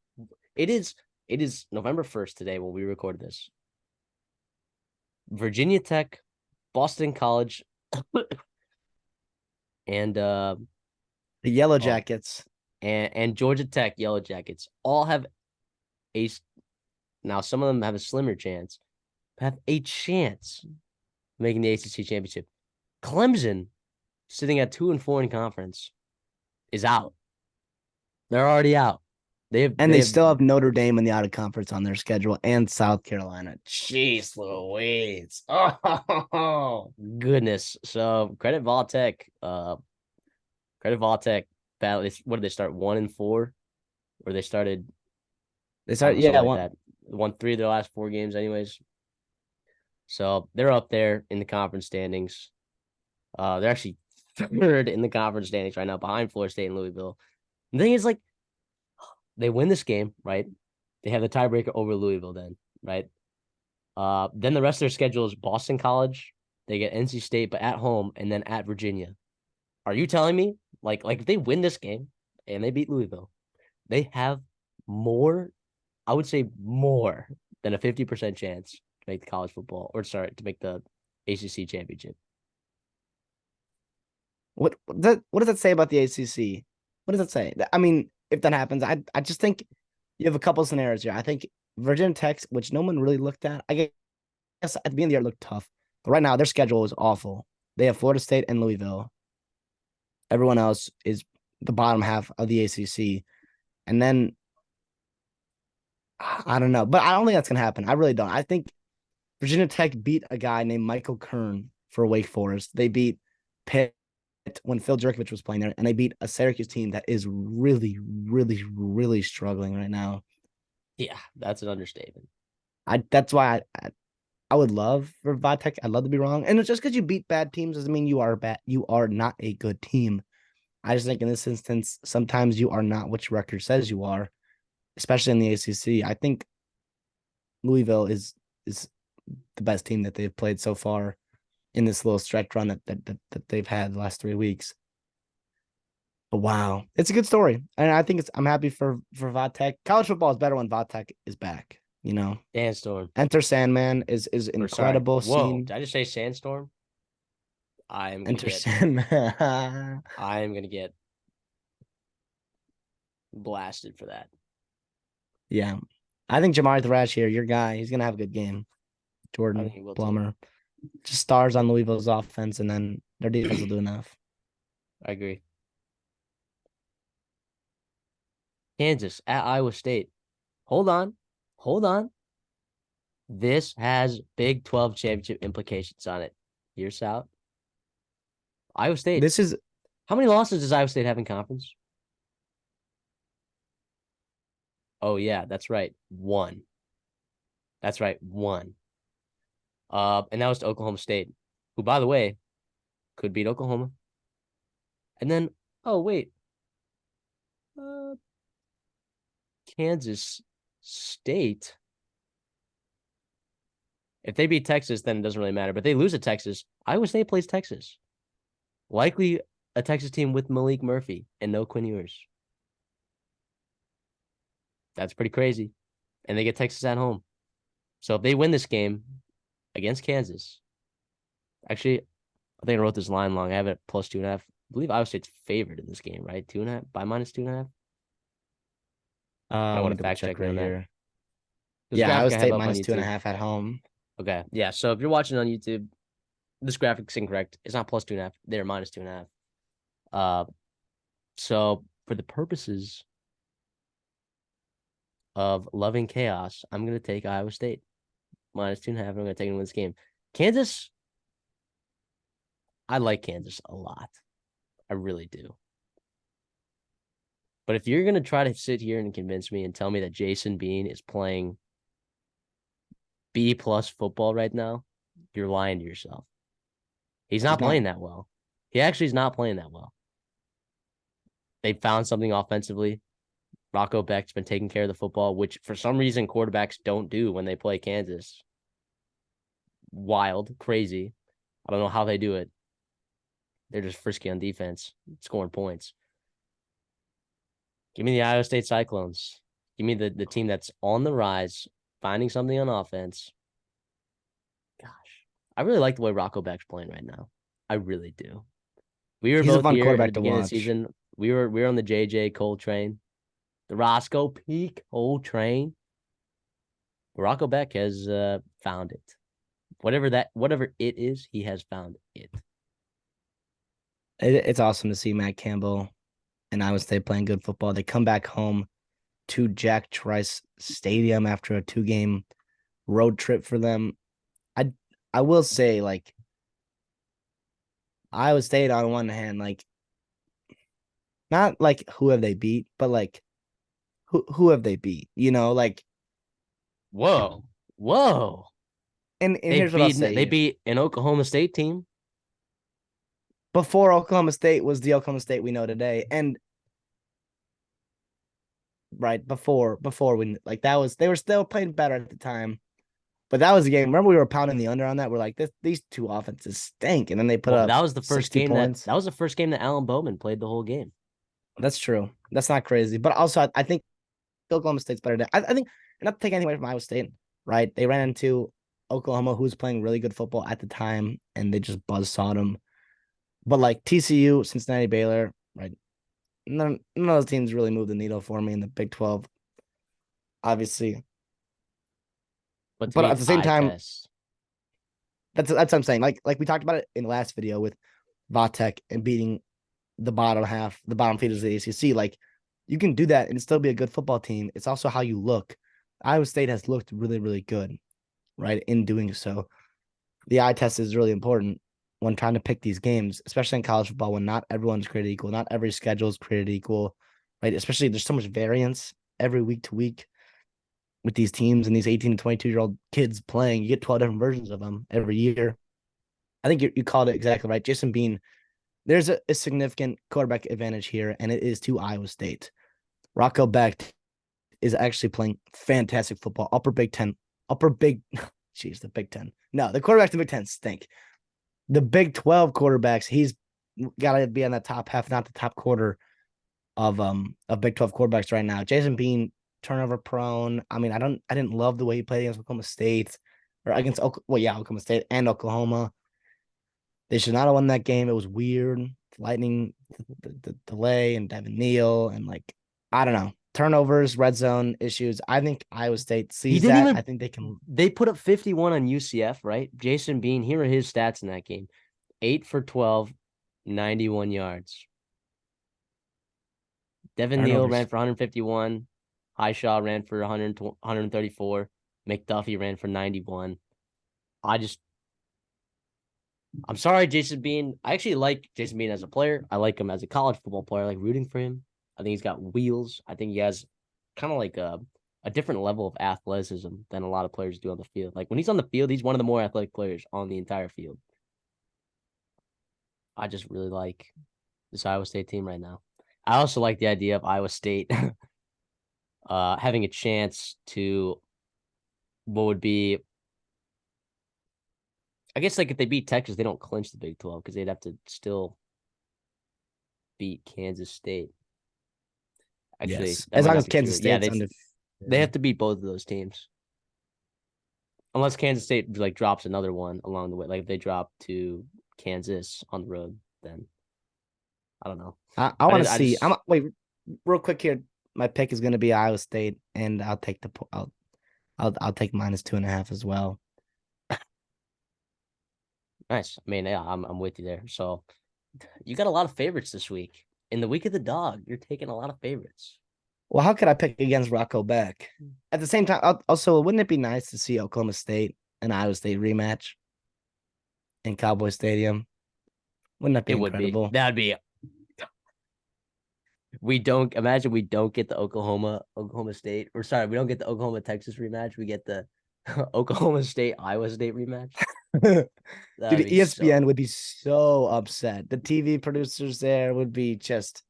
Speaker 1: it is November 1st today when we recorded this. Virginia Tech, Boston College, and
Speaker 2: The Yellow Jackets.
Speaker 1: and Georgia Tech Yellow Jackets all have now some of them have a slimmer chance, have a chance making the ACC championship. Clemson, sitting at 2-4 in conference, is out. They're already out.
Speaker 2: They still have Notre Dame in the out of conference on their schedule and South Carolina. Jeez Louise. Oh,
Speaker 1: goodness. So credit Voltech. Credit Voltech. What did they start? 1-4, or they started?
Speaker 2: They started,
Speaker 1: Something
Speaker 2: yeah,
Speaker 1: like that. Won 3 of their last 4 games, anyways. So they're up there in the conference standings. They're actually third in the conference standings right now, behind Florida State and Louisville. The thing is, like, they win this game, right? They have the tiebreaker over Louisville, then, right? Then the rest of their schedule is Boston College. They get NC State, but at home, and then at Virginia. Are you telling me, like if they win this game and they beat Louisville, they have more, I would say more than a 50% chance to make the college football, or sorry, to make the ACC championship?
Speaker 2: What does that say about the ACC? What does that say? I mean, if that happens, I just think you have a couple scenarios here. I think Virginia Tech, which no one really looked at. I guess at the beginning of the year it looked tough, but right now their schedule is awful. They have Florida State and Louisville. Everyone else is the bottom half of the ACC, and then I don't know, but I don't think that's gonna happen. I really don't. I think Virginia Tech beat a guy named Michael Kern for Wake Forest. They beat Pitt when Phil Jerkovich was playing there, and they beat a Syracuse team that is really, really, really struggling right now.
Speaker 1: Yeah, that's an understatement.
Speaker 2: That's why I would love for Vitek. I'd love to be wrong, and just because you beat bad teams doesn't mean you are bad. You are not a good team. I just think in this instance, sometimes you are not what your record says you are, especially in the ACC. I think Louisville is the best team that they've played so far in this little stretch run that they've had the last 3 weeks. But wow, it's a good story, and I think I'm happy for Vatek. College football is better when Vatek is back. You know,
Speaker 1: Sandstorm.
Speaker 2: Enter Sandman is
Speaker 1: Or sorry.
Speaker 2: incredible.
Speaker 1: Whoa,
Speaker 2: Scene.
Speaker 1: did I just say Sandstorm?
Speaker 2: Enter Sandman.
Speaker 1: I am gonna get blasted for that.
Speaker 2: Yeah, I think Jamar Thrash here, your guy, he's gonna have a good game.
Speaker 1: I
Speaker 2: Jordan
Speaker 1: think he will too.
Speaker 2: Plummer, just stars on Louisville's offense, and then their defense will do enough.
Speaker 1: I agree. Kansas at Iowa State. Hold on. Hold on. This has Big 12 championship implications on it. Here's out. Iowa State.
Speaker 2: This is
Speaker 1: How many losses does Iowa State have in conference? Oh, yeah, that's right. One. That's right. One. And that was to Oklahoma State, who, by the way, could beat Oklahoma. And then, oh, wait. Kansas State. If they beat Texas, then it doesn't really matter. But they lose to Texas. Iowa State plays Texas. Likely a Texas team with Malik Murphy and no Quinn Ewers. That's pretty crazy. And they get Texas at home. So if they win this game against Kansas, actually, I think I wrote this line long. I have it plus 2.5. I believe Iowa State's favored in this game, right? 2.5 by minus 2.5. I want to fact check
Speaker 2: right
Speaker 1: on that.
Speaker 2: here.
Speaker 1: This
Speaker 2: Yeah,
Speaker 1: graphic
Speaker 2: Iowa
Speaker 1: I have
Speaker 2: State
Speaker 1: up on
Speaker 2: minus
Speaker 1: YouTube.
Speaker 2: 2.5 at home.
Speaker 1: Okay. Yeah. So if you're watching on YouTube, this graphic's incorrect. It's not plus 2.5. They're minus 2.5. So for the purposes of loving chaos, I'm gonna take Iowa State minus 2.5. I'm gonna take them in this game. Kansas, I like Kansas a lot. I really do. But if you're gonna try to sit here and convince me and tell me that Jason Bean is playing B+ football right now, you're lying to yourself. He's not playing that well. He actually is not playing that well. They found something offensively. Rocco Beck's been taking care of the football, which for some reason quarterbacks don't do when they play Kansas. Wild, crazy. I don't know how they do it. They're just frisky on defense, scoring points. Give me the Iowa State Cyclones. Give me the team that's on the rise, finding something on offense. Gosh, I really like the way Rocco Beck's playing right now. I really do. We were
Speaker 2: He's a
Speaker 1: both
Speaker 2: fun
Speaker 1: here at the
Speaker 2: quarterback to
Speaker 1: beginning of the
Speaker 2: watch.
Speaker 1: season. We were on the JJ Cole train, the Roscoe Peak Cole train. Rocco Beck has found it. Whatever it is, he has found it.
Speaker 2: It's awesome to see Matt Campbell and Iowa State playing good football. They come back home to Jack Trice Stadium after a 2-game road trip for them. I will say, like, Iowa State on one hand, like, not like who have they beat, but like who have they beat? You know, like
Speaker 1: Whoa.
Speaker 2: and here's what I'll say
Speaker 1: They
Speaker 2: here.
Speaker 1: beat an Oklahoma State team.
Speaker 2: Before Oklahoma State was the Oklahoma State we know today, and right before we like that was they were still playing better at the time. But that was a game. Remember, we were pounding the under on that. We're like, these two offenses stink, and then they put
Speaker 1: Well,
Speaker 2: up
Speaker 1: that was the first
Speaker 2: 60
Speaker 1: game
Speaker 2: points.
Speaker 1: that was the first game that Alan Bowman played the whole game.
Speaker 2: That's true. That's not crazy. But also, I think Oklahoma State's better. I think, not to take anything away from Iowa State, right? They ran into Oklahoma, who was playing really good football at the time, and they just buzzsawed them. But like TCU, Cincinnati, Baylor, right? None of those teams really moved the needle for me in the Big 12, obviously.
Speaker 1: But to
Speaker 2: But
Speaker 1: me,
Speaker 2: at
Speaker 1: it's
Speaker 2: the same
Speaker 1: eye
Speaker 2: time,
Speaker 1: test.
Speaker 2: that's what I'm saying. Like we talked about it in the last video with Vatek and beating the bottom half, the bottom feeders of the ACC. Like you can do that and still be a good football team. It's also how you look. Iowa State has looked really, really good, right? In doing so, the eye test is really important when trying to pick these games, especially in college football when not everyone's created equal, not every schedule is created equal, right? Especially there's so much variance every week to week with these teams and these 18 to 22-year-old kids playing. You get 12 different versions of them every year. I think you called it exactly right. Jason Bean, there's a significant quarterback advantage here, and it is to Iowa State. Rocco Becht is actually playing fantastic football. The Big Ten. No, the quarterbacks in the Big Ten stink. The Big 12 quarterbacks, he's got to be on the top half, not the top quarter of Big 12 quarterbacks right now. Jason Bean, turnover prone. I mean, I didn't love the way he played against Oklahoma State or against Oklahoma State and Oklahoma. They should not have won that game. It was weird. Lightning, the delay, and Devin Neal, and like I don't know, turnovers, red zone issues. I think Iowa State
Speaker 1: He
Speaker 2: sees
Speaker 1: didn't
Speaker 2: that.
Speaker 1: even.
Speaker 2: I think they can.
Speaker 1: They put up 51 on UCF, right? Jason Bean. Here are his stats in that game: 8 for 12, 91 yards. Devin Neal
Speaker 2: Turnovers.
Speaker 1: ran for 151. Highshaw ran for 134. McDuffie ran for 91. I'm sorry, Jason Bean. I actually like Jason Bean as a player. I like him as a college football player. I like rooting for him. I think he's got wheels. I think he has kind of like a different level of athleticism than a lot of players do on the field. Like when he's on the field, he's one of the more athletic players on the entire field. I just really like this Iowa State team right now. I also like the idea of Iowa State having a chance to what would be, I guess, like if they beat Texas, they don't clinch the Big 12 because they'd have to still beat Kansas State. Actually,
Speaker 2: Yes,
Speaker 1: that
Speaker 2: as
Speaker 1: might
Speaker 2: long
Speaker 1: not
Speaker 2: as
Speaker 1: be true.
Speaker 2: Kansas
Speaker 1: Yeah,
Speaker 2: State's under.
Speaker 1: they have to beat both of those teams. Unless Kansas State like drops another one along the way. Like if they drop to Kansas on the road, then I don't know.
Speaker 2: I want to
Speaker 1: I
Speaker 2: see.
Speaker 1: just
Speaker 2: Wait, real quick here. My pick is going to be Iowa State, and I'll take -2.5 as well.
Speaker 1: nice. I mean, yeah, I'm with you there. So you got a lot of favorites this week. In the week of the dog, you're taking a lot of favorites.
Speaker 2: Well, how could I pick against Rocco Beck? At the same time, also, wouldn't it be nice to see Oklahoma State and Iowa State rematch in Cowboy Stadium? Wouldn't that be
Speaker 1: It would be.
Speaker 2: incredible?
Speaker 1: That'd be. We don't imagine we don't get the Oklahoma State. Or sorry, we don't get the Oklahoma Texas rematch. We get the Oklahoma State Iowa State rematch. That'd
Speaker 2: Dude,
Speaker 1: be
Speaker 2: ESPN
Speaker 1: so.
Speaker 2: would be so upset. The TV producers there would be just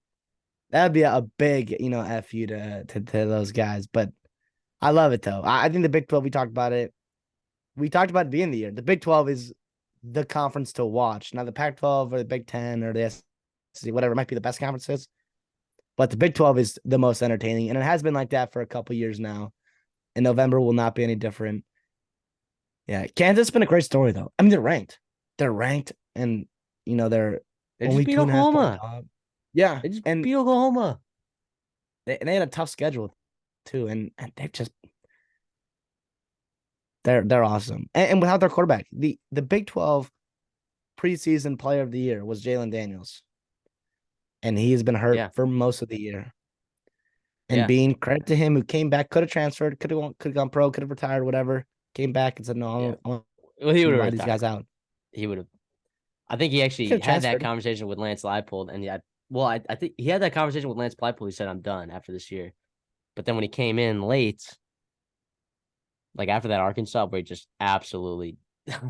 Speaker 2: that'd be a big, F you to those guys. But I love it though. I think the Big 12, we talked about it. We talked about it at the beginning of the year. The Big 12 is the conference to watch. Now the Pac-12 or the Big 10 or the SEC, whatever might be the best conferences. But the Big 12 is the most entertaining, and it has been like that for a couple years now. And November will not be any different. Yeah, Kansas has been a great story though. I mean, they're ranked. They're ranked, and they're
Speaker 1: They just
Speaker 2: only
Speaker 1: beat
Speaker 2: 2.5 point
Speaker 1: Oklahoma.
Speaker 2: dog. Yeah,
Speaker 1: They just
Speaker 2: and
Speaker 1: beat Oklahoma.
Speaker 2: they had a tough schedule too, and they're awesome. And without their quarterback, the Big 12 preseason player of the year was Jalen Daniels, and he has been hurt
Speaker 1: Yeah.
Speaker 2: for most of the year. And
Speaker 1: Yeah.
Speaker 2: being credit to him, who came back, could have transferred, could have gone pro, could have retired, whatever. Came back and said,
Speaker 1: Yeah.
Speaker 2: "No,
Speaker 1: Well, he
Speaker 2: I'm
Speaker 1: would
Speaker 2: gonna
Speaker 1: have
Speaker 2: ride these guys
Speaker 1: retired.
Speaker 2: out."
Speaker 1: He would have. I think he
Speaker 2: He could
Speaker 1: actually
Speaker 2: have
Speaker 1: had that
Speaker 2: transferred.
Speaker 1: conversation with Lance Leipold, and yeah, well, I think he had that conversation with Lance Leipold. He said, "I'm done after this year." But then when he came in late, Like after that Arkansas, where he just absolutely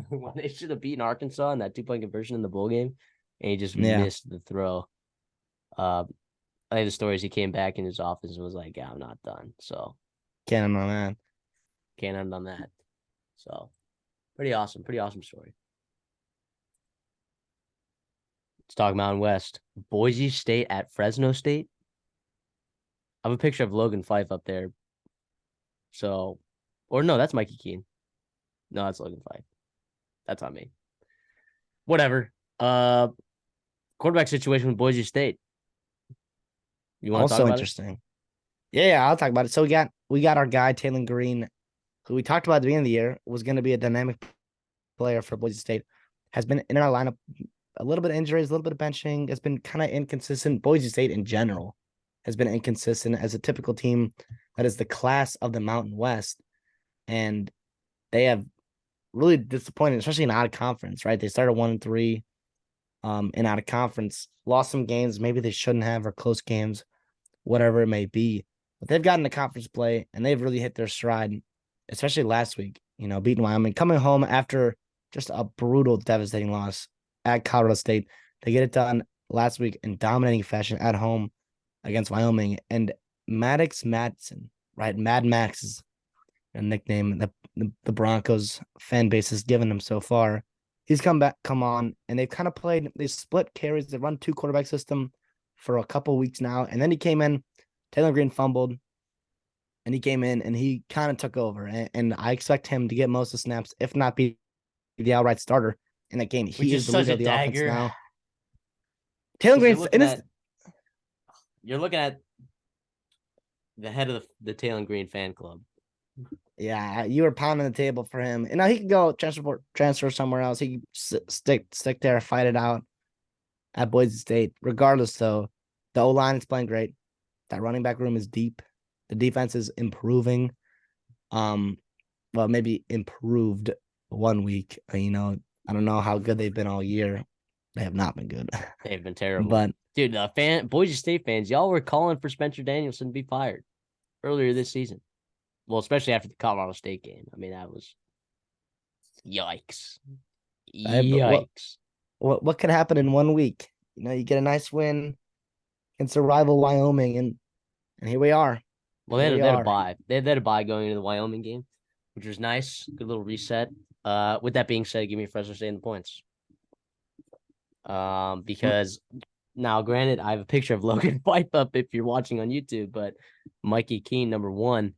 Speaker 1: when they should have beaten Arkansas in that 2-point conversion in the bowl game, and he just
Speaker 2: Yeah,
Speaker 1: missed the throw. Uh, I think the story is he came back in his office and was like, "Yeah, I'm not done." So
Speaker 2: can't on that.
Speaker 1: can't end on that. So pretty awesome story. Let's talk Mountain West. Boise State at Fresno State. I have a picture of Logan Fife up there. So, or no, that's Mikey Keene. No, that's Logan Fife. That's on me. Whatever. Quarterback situation with Boise State. You want to talk
Speaker 2: Also
Speaker 1: about it?
Speaker 2: interesting. Yeah, I'll talk about it. So we got our guy Taylor Green, who we talked about at the beginning of the year was going to be a dynamic player for Boise State, has been in our lineup a little bit of injuries, a little bit of benching. It's been kind of inconsistent. Boise State in general has been inconsistent as a typical team that is the class of the Mountain West, and they have really disappointed, especially in out of conference. Right, they started 1-3, in out of conference, lost some games maybe they shouldn't have or close games, whatever it may be. But they've gotten the conference play and they've really hit their stride, especially last week, beating Wyoming, coming home after just a brutal, devastating loss at Colorado State. They get it done last week in dominating fashion at home against Wyoming. And Maddox Madsen, right? Mad Max is a nickname the Broncos fan base has given him so far. He's come on, and they've kind of they split carries, they run two quarterback system for a couple weeks now. And then he came in, Taylor Green fumbled, and he came in and he kind of took over. And I expect him to get most of the snaps, if not be the outright starter in that game.
Speaker 1: Which
Speaker 2: He
Speaker 1: is
Speaker 2: is the
Speaker 1: such
Speaker 2: leader
Speaker 1: a
Speaker 2: of the offense
Speaker 1: dagger.
Speaker 2: now. Taylor
Speaker 1: Because
Speaker 2: Green's in his
Speaker 1: you're looking at the head of the Taylor Green fan club.
Speaker 2: Yeah, you were pounding the table for him. And now he can go transfer somewhere else. He can stick there, fight it out at Boise State. Regardless, though, the O line is playing great. That running back room is deep. The defense is improving. Well, maybe improved 1 week. I don't know how good they've been all year. They have not been good.
Speaker 1: They've been terrible.
Speaker 2: But
Speaker 1: Dude, Boise State fans, y'all were calling for Spencer Danielson to be fired earlier this season. Well, especially after the Colorado State game. I mean, that was yikes.
Speaker 2: but what
Speaker 1: Yikes.
Speaker 2: what could happen in 1 week? You get a nice win against a rival Wyoming, and here we are.
Speaker 1: Well,
Speaker 2: Here we
Speaker 1: they had a
Speaker 2: are.
Speaker 1: bye. They had a bye going into the Wyoming game, which was nice. Good little reset. With that being said, give me Fresno State in the points.
Speaker 2: Mm,
Speaker 1: Because now, granted, I have a picture of Logan Fife up if you're watching on YouTube, but Mikey Keene, number one,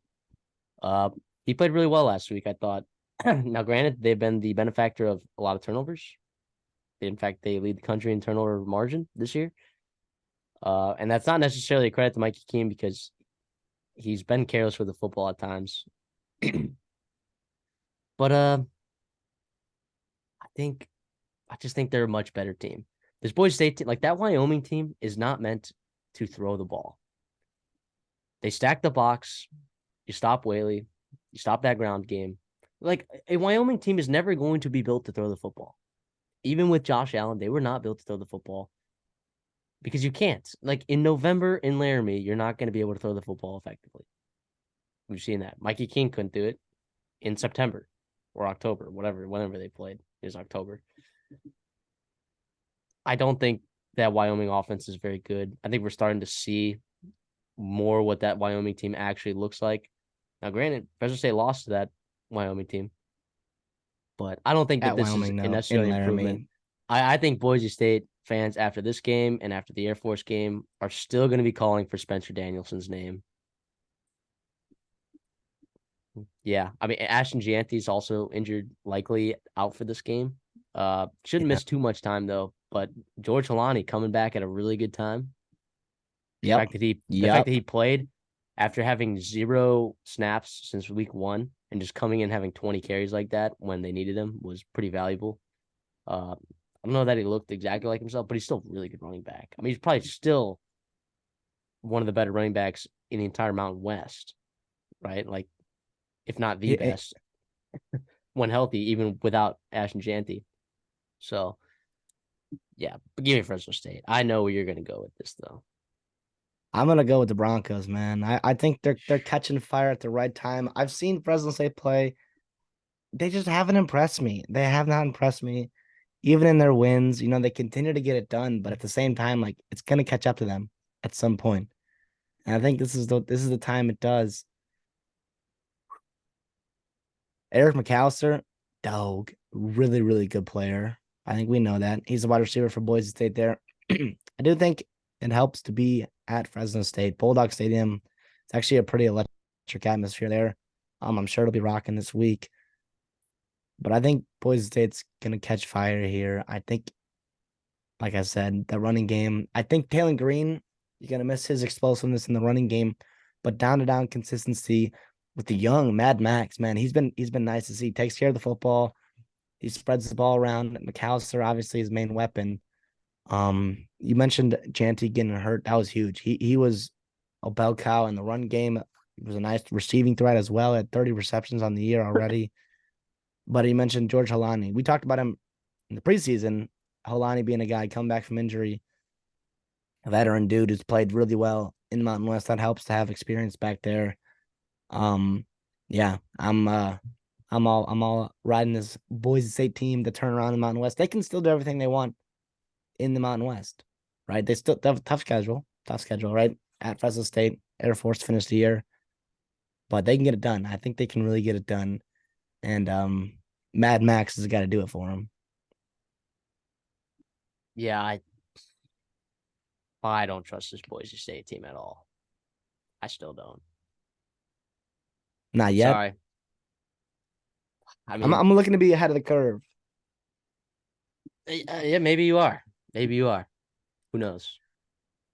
Speaker 1: he played really well last week, I thought. Now, granted, they've been the benefactor of a lot of turnovers. In fact, they lead the country in turnover margin this year. And that's not necessarily a credit to Mikey Keene because he's been careless with the football at times. But I just think they're a much better team. This Boise State team, like that Wyoming team, is not meant to throw the ball. They stack the box. You stop Whaley. You stop that ground game. Like a Wyoming team is never going to be built to throw the football. Even with Josh Allen, they were not built to throw the football because you can't. Like in November in Laramie, you're not going to be able to throw the football effectively. We've seen that. Mikey King couldn't do it in September or October, whenever they played. It was October. I don't think that Wyoming offense is very good. I think we're starting to see more what that Wyoming team actually looks like. Now, granted, Fresno State lost to that Wyoming team, but I don't think that
Speaker 2: at
Speaker 1: this is
Speaker 2: Wyoming,
Speaker 1: a
Speaker 2: though, in
Speaker 1: necessarily improvement.
Speaker 2: Laramie.
Speaker 1: I think Boise State fans after this game and after the Air Force game are still going to be calling for Spencer Danielson's name. Yeah, I mean Ashton Gianti's also injured, likely out for this game. Shouldn't
Speaker 2: Yeah.
Speaker 1: miss too much time though. But George Halani coming back at a really good time.
Speaker 2: Yep.
Speaker 1: The fact that
Speaker 2: Yep.
Speaker 1: he played after having 0 snaps since week 1 and just coming in having 20 carries like that when they needed him was pretty valuable. I don't know that he looked exactly like himself, but he's still a really good running back. I mean, he's probably still one of the better running backs in the entire Mountain West, right? Like, if not the
Speaker 2: Yeah,
Speaker 1: best when healthy, even without Ashton Janty. So, yeah, but give me Fresno State. I know where you're going to go with this, though.
Speaker 2: I'm gonna go with the Broncos, man. I think they're catching fire at the right time. I've seen Fresno State play. They just haven't impressed me. They have not impressed me. Even in their wins, they continue to get it done, but at the same time, like it's gonna catch up to them at some point. And I think this is the time it does. Eric McAllister, dog, really, really good player. I think we know that. He's a wide receiver for Boise State there. I do think it helps to be at Fresno State. Bulldog Stadium. It's actually a pretty electric atmosphere there. I'm sure it'll be rocking this week. But I think Boise State's gonna catch fire here. I think, like I said, the running game. I think Taylor Green, you're gonna miss his explosiveness in the running game, but down to down consistency with the young Mad Max, man. He's been nice to see. He takes care of the football. He spreads the ball around. McAllister, obviously, his main weapon. You mentioned Janty getting hurt. That was huge. He was a bell cow in the run game. He was a nice receiving threat as well. At 30 receptions on the year already. But he mentioned George Holani. We talked about him in the preseason. Holani being a guy come back from injury, a veteran dude who's played really well in Mountain West. That helps to have experience back there. Yeah, I'm all riding this Boise State team to turn around in Mountain West. They can still do everything they want in the Mountain West, right? They have a tough schedule, right? At Fresno State, Air Force finished the year, but they can get it done. I think they can really get it done. And Mad Max has got to do it for them.
Speaker 1: Yeah, I don't trust this Boise State team at all. I still don't.
Speaker 2: Not yet.
Speaker 1: Sorry. I
Speaker 2: I'm
Speaker 1: mean,
Speaker 2: I'm looking to be ahead of the curve.
Speaker 1: yeah, maybe you are. Maybe you are. Who knows?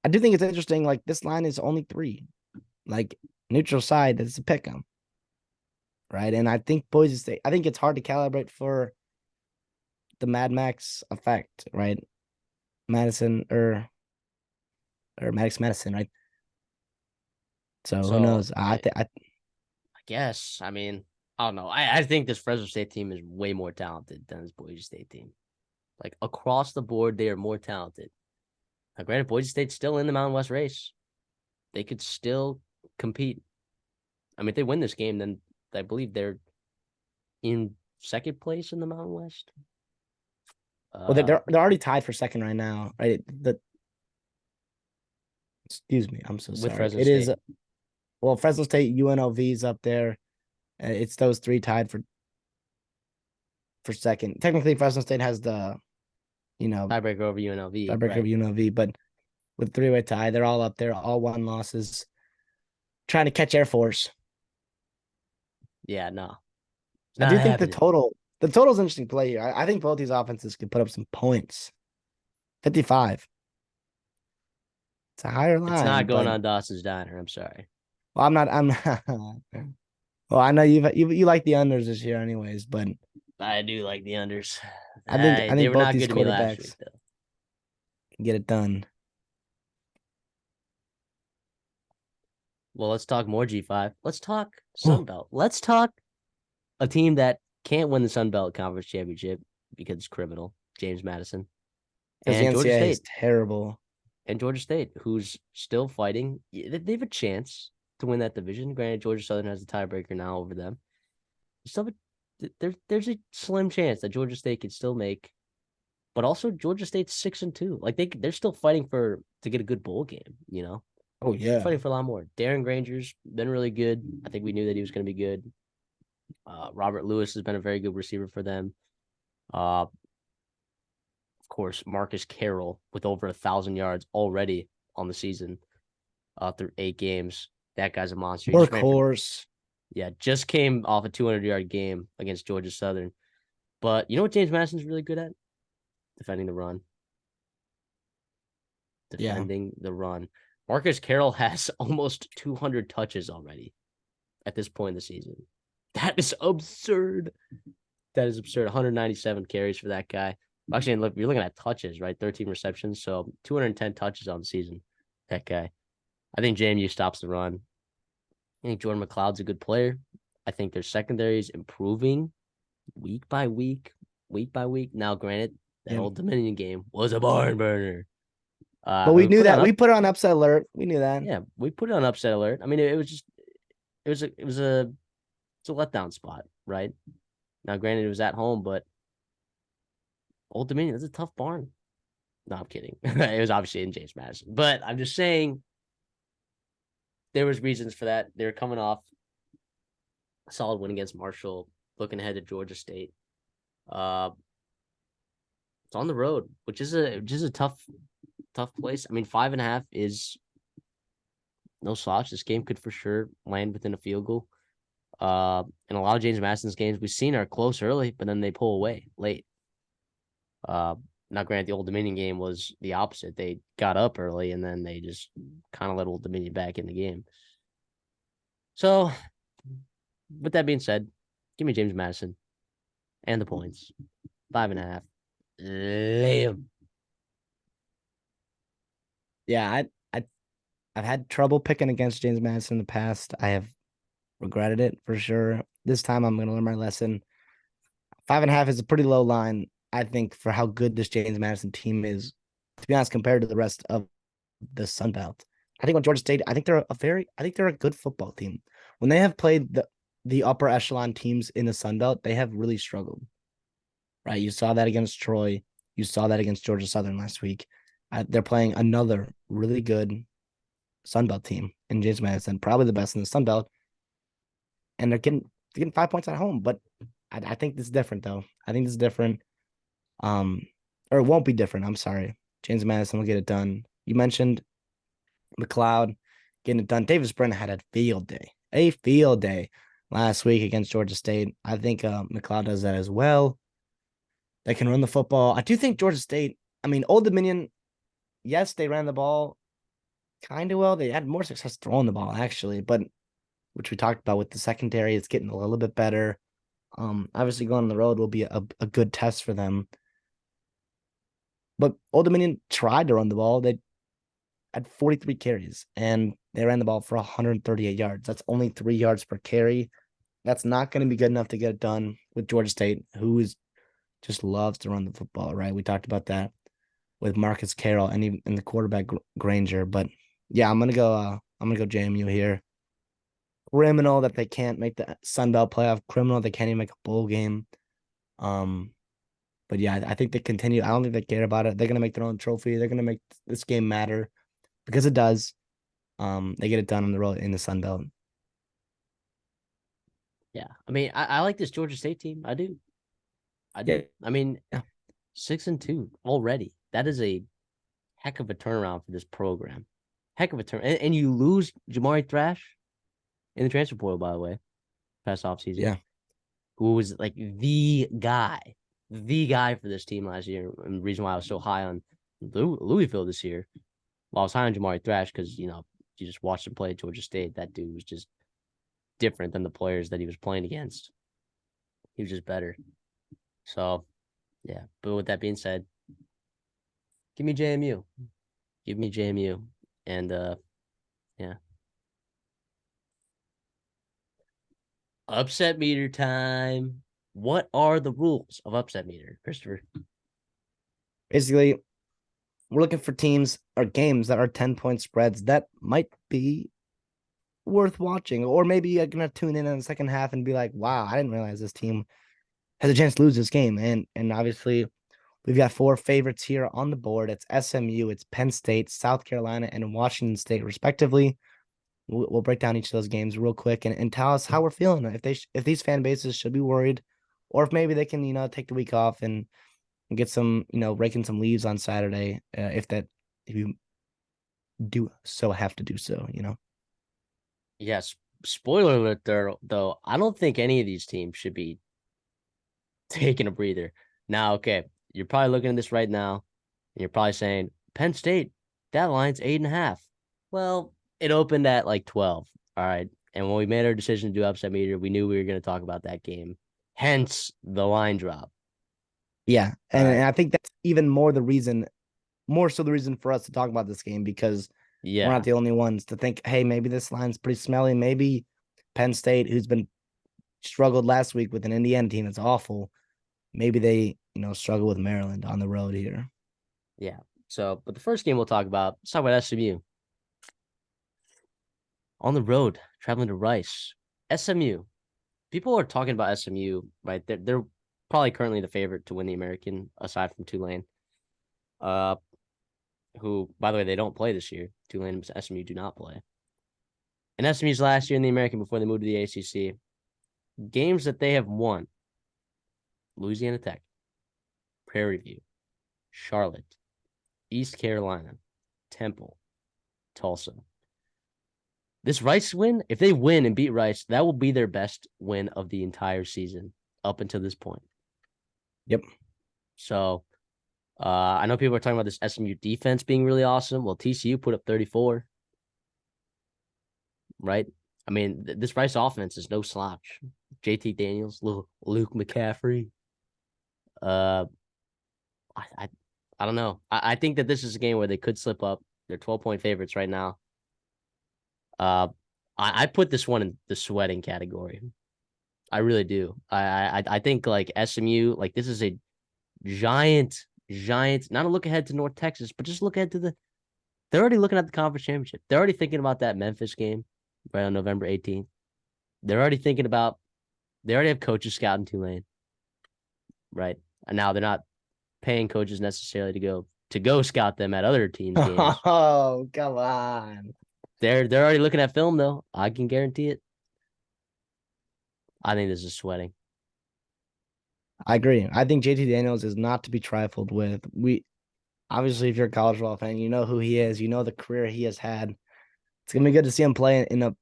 Speaker 2: I do think it's interesting. Like this line is only 3. Like neutral side, it's a pick 'em, right? And I think Boise State. I think it's hard to calibrate for the Mad Max effect, right? Madison or Maddox Madison, right? So who
Speaker 1: So
Speaker 2: knows? I
Speaker 1: I guess. I mean, I don't know. I think this Fresno State team is way more talented than this Boise State team. Like across the board, they are more talented. Now, granted, Boise State's still in the Mountain West race. They could still compete. I mean, if they win this game, then I believe they're in second place in the Mountain West.
Speaker 2: well, they're already tied for second right now, right? Excuse me, I'm so
Speaker 1: With
Speaker 2: sorry.
Speaker 1: Fresno
Speaker 2: It is
Speaker 1: State.
Speaker 2: well, Fresno State, UNLV's up there. It's those 3 tied for second. Technically, Fresno State has the
Speaker 1: Tiebreaker over UNLV,
Speaker 2: tiebreaker of
Speaker 1: right?
Speaker 2: UNLV, but with 3-way tie, they're all up there, all 1 losses, trying to catch Air Force.
Speaker 1: Yeah, no. It's
Speaker 2: I
Speaker 1: not
Speaker 2: do think the
Speaker 1: happening.
Speaker 2: total's interesting play here. I think both these offenses could put up some points. 55. It's a higher
Speaker 1: It's
Speaker 2: line,
Speaker 1: not going
Speaker 2: but
Speaker 1: on Dawson's Diner. I'm sorry.
Speaker 2: well, I'm not. Well, I know you like the unders this year, anyways, but
Speaker 1: I do like the unders.
Speaker 2: I think I
Speaker 1: They
Speaker 2: think
Speaker 1: were
Speaker 2: both
Speaker 1: not
Speaker 2: these
Speaker 1: good to me last week,
Speaker 2: quarterbacks
Speaker 1: though.
Speaker 2: can get it done.
Speaker 1: Well, let's talk more G5. Let's talk
Speaker 2: Oh,
Speaker 1: Sun Belt. Let's talk a team that can't win the Sun Belt Conference Championship because it's criminal. James Madison
Speaker 2: because the
Speaker 1: and Georgia
Speaker 2: NCAA is
Speaker 1: State.
Speaker 2: terrible.
Speaker 1: And Georgia State, who's still fighting. They have a chance to win that division. Granted, Georgia Southern has the tiebreaker now over them. Still, there's a slim chance that Georgia State could still make. But also, Georgia State's 6-2. Like they're still fighting to get a good bowl game.
Speaker 2: Oh
Speaker 1: They're
Speaker 2: yeah,
Speaker 1: fighting for a lot more. Darren Granger's been really good. I think we knew that he was going to be good. Robert Lewis has been a very good receiver for them. Of course, Marcus Carroll with over 1,000 yards already on the season through 8 games. That guy's a monster.
Speaker 2: workhorse.
Speaker 1: Just came off a 200-yard game against Georgia Southern. But you know what James Madison's really good at? Defending the run.
Speaker 2: Yeah,
Speaker 1: Defending the run. Marcus Carroll has almost 200 touches already at this point in the season. That is absurd. That is absurd. 197 carries for that guy. Actually, look, you're looking at touches, right? 13 receptions, so 210 touches on the season. That guy. I think JMU stops the run. I think Jordan McLeod's a good player. I think their secondary is improving week by week, week by week. Now, granted, that
Speaker 2: yeah.
Speaker 1: old Dominion game was a barn burner.
Speaker 2: But
Speaker 1: And
Speaker 2: we
Speaker 1: we
Speaker 2: knew
Speaker 1: put it on
Speaker 2: that.
Speaker 1: up.
Speaker 2: We put it on upset alert. We knew that.
Speaker 1: Yeah, we put it on upset alert. I mean, it was just it's a letdown spot, right? Now, granted, it was at home, but Old Dominion is a tough barn. No, I'm kidding. It was obviously in James Madison, but I'm just saying there was reasons for that. They were coming off a solid win against Marshall, looking ahead to Georgia State. Uh, it's on the road, which is a tough place. I mean, 5.5 is no slouch. This game could for sure land within a field goal. And a lot of James Madison's games we've seen are close early, but then they pull away late. Uh, Now, granted, the Old Dominion game was the opposite. They got up early and then they just kind of let Old Dominion back in the game. So, with that being said, give me James Madison and the points. 5.5. Lay 'em.
Speaker 2: Yeah, I've had trouble picking against James Madison in the past. I have regretted it for sure. This time I'm gonna learn my lesson. 5.5 is a pretty low line, I think, for how good this James Madison team is, to be honest, compared to the rest of the Sun Belt. I think on Georgia State, I think they're a good football team. When they have played the upper echelon teams in the Sun Belt, they have really struggled. Right? You saw that against Troy. You saw that against Georgia Southern last week. They're playing another really good Sun Belt team in James Madison, probably the best in the Sun Belt, and they're getting 5 points at home. But I think this is different, though. I think this is different. Um, or it won't be different. I'm sorry. James Madison will get it done. You mentioned McLeod getting it done. Davis Brennan had a field day last week against Georgia State. I think McLeod does that as well. They can run the football. I do think Georgia State, I mean, Old Dominion, yes, they ran the ball kind of well. They had more success throwing the ball, actually, but which we talked about with the secondary, it's getting a little bit better. Obviously, going on the road will be a good test for them. But Old Dominion tried to run the ball. They had 43 carries and they ran the ball for 138 yards. That's only 3 yards per carry. That's not going to be good enough to get it done with Georgia State, who just loves to run the football, right? We talked about that with Marcus Carroll and the quarterback Granger. But yeah, I'm gonna go JMU here. Criminal that they can't make the Sun Belt playoff. Criminal they can't even make a bowl game. Um, but yeah, I think they continue. I don't think they care about it. They're gonna make their own trophy. They're gonna make this game matter because it does. They get it done on the road in the Sun Belt.
Speaker 1: Yeah. I mean, I like this Georgia State team. I do. I
Speaker 2: Yeah,
Speaker 1: do. I mean,
Speaker 2: yeah,
Speaker 1: 6-2 already. That is a heck of a turnaround for this program. Heck of a turn. And you lose Jamari Thrash in the transfer portal, by the way, past offseason,
Speaker 2: yeah.
Speaker 1: who was like the guy for this team last year. And the reason why I was so high on Louisville this year. Well, I was high on Jamari Thrash because, you just watched him play at Georgia State. That dude was just different than the players that he was playing against. He was just better. So, yeah. But with that being said, give me JMU. Give me JMU. And yeah. Upset meter time. What are the rules of upset meter, Christopher?
Speaker 2: Basically, we're looking for teams or games that are 10-point spreads that might be worth watching, or maybe you're gonna tune in the second half and be like, "Wow, I didn't realize this team has a chance to lose this game." And obviously, we've got four favorites here on the board. It's SMU, it's Penn State, South Carolina, and Washington State, respectively. We'll break down each of those games real quick and tell us how we're feeling. If these fan bases should be worried, or if maybe they can take the week off and get some raking some leaves on Saturday if you do so have to do so.
Speaker 1: Yes. Spoiler alert there, though. I don't think any of these teams should be taking a breather. Now, okay, you're probably looking at this right now, and you're probably saying, Penn State, that line's 8.5. Well, it opened at like 12. All right. And when we made our decision to do upset meter, we knew we were going to talk about that game. Hence the line drop.
Speaker 2: Yeah,
Speaker 1: All
Speaker 2: and
Speaker 1: right.
Speaker 2: I think that's even more so the reason for us to talk about this game, because we're
Speaker 1: Yeah.
Speaker 2: not the only ones to think, hey, maybe this line's pretty smelly. Maybe Penn State, who's been struggled last week with an Indiana team that's awful, maybe they struggle with Maryland on the road here.
Speaker 1: Yeah. So, but the first game we'll talk about, let's talk about SMU. On the road, traveling to Rice. SMU. People are talking about SMU, right? They're probably currently the favorite to win the American, aside from Tulane. Uh, who, by the way, they don't play this year. Tulane and SMU do not play. And SMU's last year in the American before they moved to the ACC. Games that they have won: Louisiana Tech, Prairie View, Charlotte, East Carolina, Temple, Tulsa. This Rice win, if they win and beat Rice, that will be their best win of the entire season up until this point.
Speaker 2: Yep.
Speaker 1: So I know people are talking about this SMU defense being really awesome. Well, TCU put up 34, right? I mean, this Rice offense is no slouch. JT Daniels, Luke McCaffrey. I don't know. I think that this is a game where they could slip up. They're 12-point favorites right now. I put this one in the sweating category. I really do. I think like SMU, like this is a giant, not a look ahead to North Texas, but just look ahead to they're already looking at the conference championship. They're already thinking about that Memphis game right on November 18th. They already have coaches scouting Tulane, right? And now they're not paying coaches necessarily to go scout them at other teams' games.
Speaker 2: Oh, come on.
Speaker 1: They're already looking at film though. I can guarantee it. I think this is sweating.
Speaker 2: I agree. I think JT Daniels is not to be trifled with. Obviously, if you're a college football fan, you know who he is. You know the career he has had. It's gonna be good to see him play in a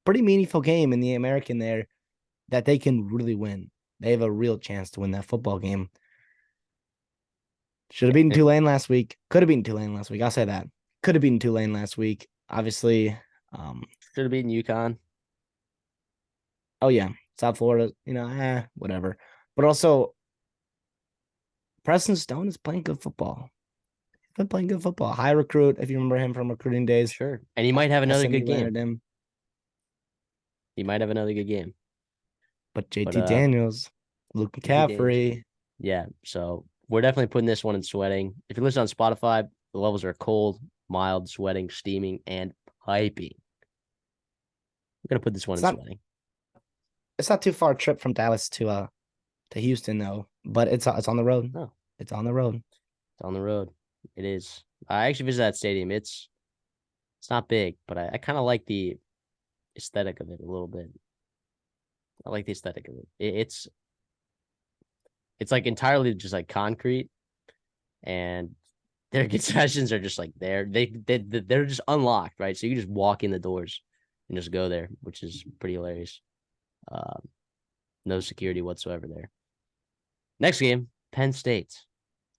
Speaker 2: pretty meaningful game in the American there that they can really win. They have a real chance to win that football game. Should have beaten Tulane last week. Could have beaten Tulane last week. I'll say that. Could have beaten Tulane last week. Obviously,
Speaker 1: should have beaten UConn.
Speaker 2: Oh yeah, South Florida. Whatever. But also, Preston Stone is playing good football. He's been playing good football. High recruit, if you remember him from recruiting days.
Speaker 1: Sure. And he might have another good game.
Speaker 2: Him.
Speaker 1: He might have another good game.
Speaker 2: But JT Daniels, Luke McCaffrey.
Speaker 1: Yeah. So we're definitely putting this one in sweating. If you listen on Spotify, the levels are cold, mild, sweating, steaming, and piping. We're gonna put this one in sweating.
Speaker 2: It's not too far a trip from Dallas to Houston though, but it's on the road.
Speaker 1: No,
Speaker 2: it's on the road.
Speaker 1: It's on the road. It is. I actually visited that stadium. It's not big, but I kind of like the aesthetic of it a little bit. I like the aesthetic of it. It's like entirely just like concrete, and their concessions are just like there. They're just unlocked, right? So you can just walk in the doors and just go there, which is pretty hilarious. No security whatsoever there. Next game, Penn State.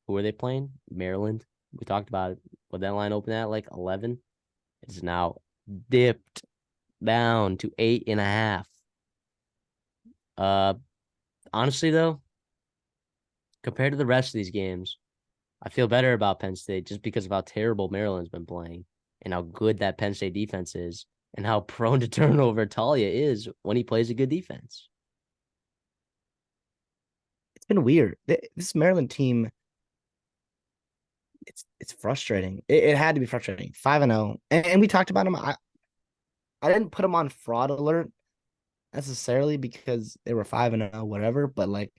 Speaker 1: Who are they playing? Maryland. We talked about it. But that line opened at like 11. It's now dipped down to 8.5. Honestly though, compared to the rest of these games, I feel better about Penn State just because of how terrible Maryland's been playing and how good that Penn State defense is and how prone to turnover Talia is when he plays a good defense.
Speaker 2: It's been weird. This Maryland team, it's frustrating. It had to be frustrating. 5-0. And we talked about them. I didn't put them on fraud alert necessarily because they were 5-0, whatever, but like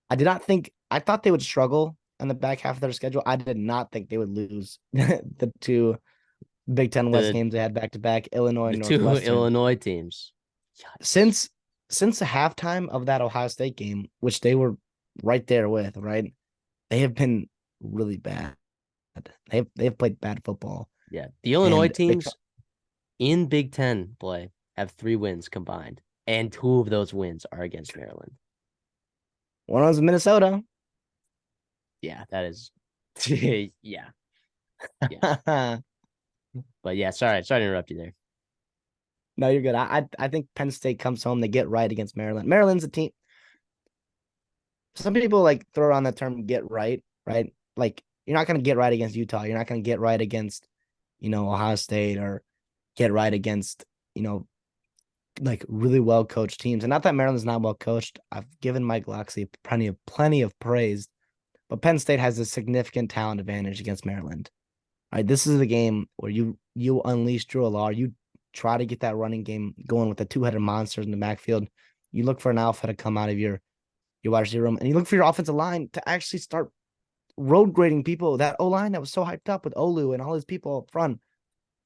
Speaker 2: I thought they would struggle in the back half of their schedule. I did not think they would lose the two Big Ten West games they had back to back, Illinois and Northwestern.
Speaker 1: 2 Illinois teams.
Speaker 2: Since the halftime of that Ohio State game, which they were right there with, right? They have been really bad. They've played bad football.
Speaker 1: Yeah. The Illinois teams in Big Ten play have 3 wins combined, and 2 of those wins are against Maryland.
Speaker 2: One was Minnesota.
Speaker 1: Yeah, that is yeah. But yeah, sorry to interrupt you there.
Speaker 2: No, you're good. I think Penn State comes home. They get right against Maryland. Maryland's a team. Some people like throw around that term "get right," right? Like you're not going to get right against Utah. You're not going to get right against, Ohio State or get right against, like really well coached teams. And not that Maryland's not well coached. I've given Mike Locksley plenty of praise, but Penn State has a significant talent advantage against Maryland. All right, this is the game where you unleash Drew Allard. You try to get that running game going with the two-headed monsters in the backfield. You look for an alpha to come out of your wide receiver room, and you look for your offensive line to actually start road grading people. That O line that was so hyped up with Olu and all his people up front,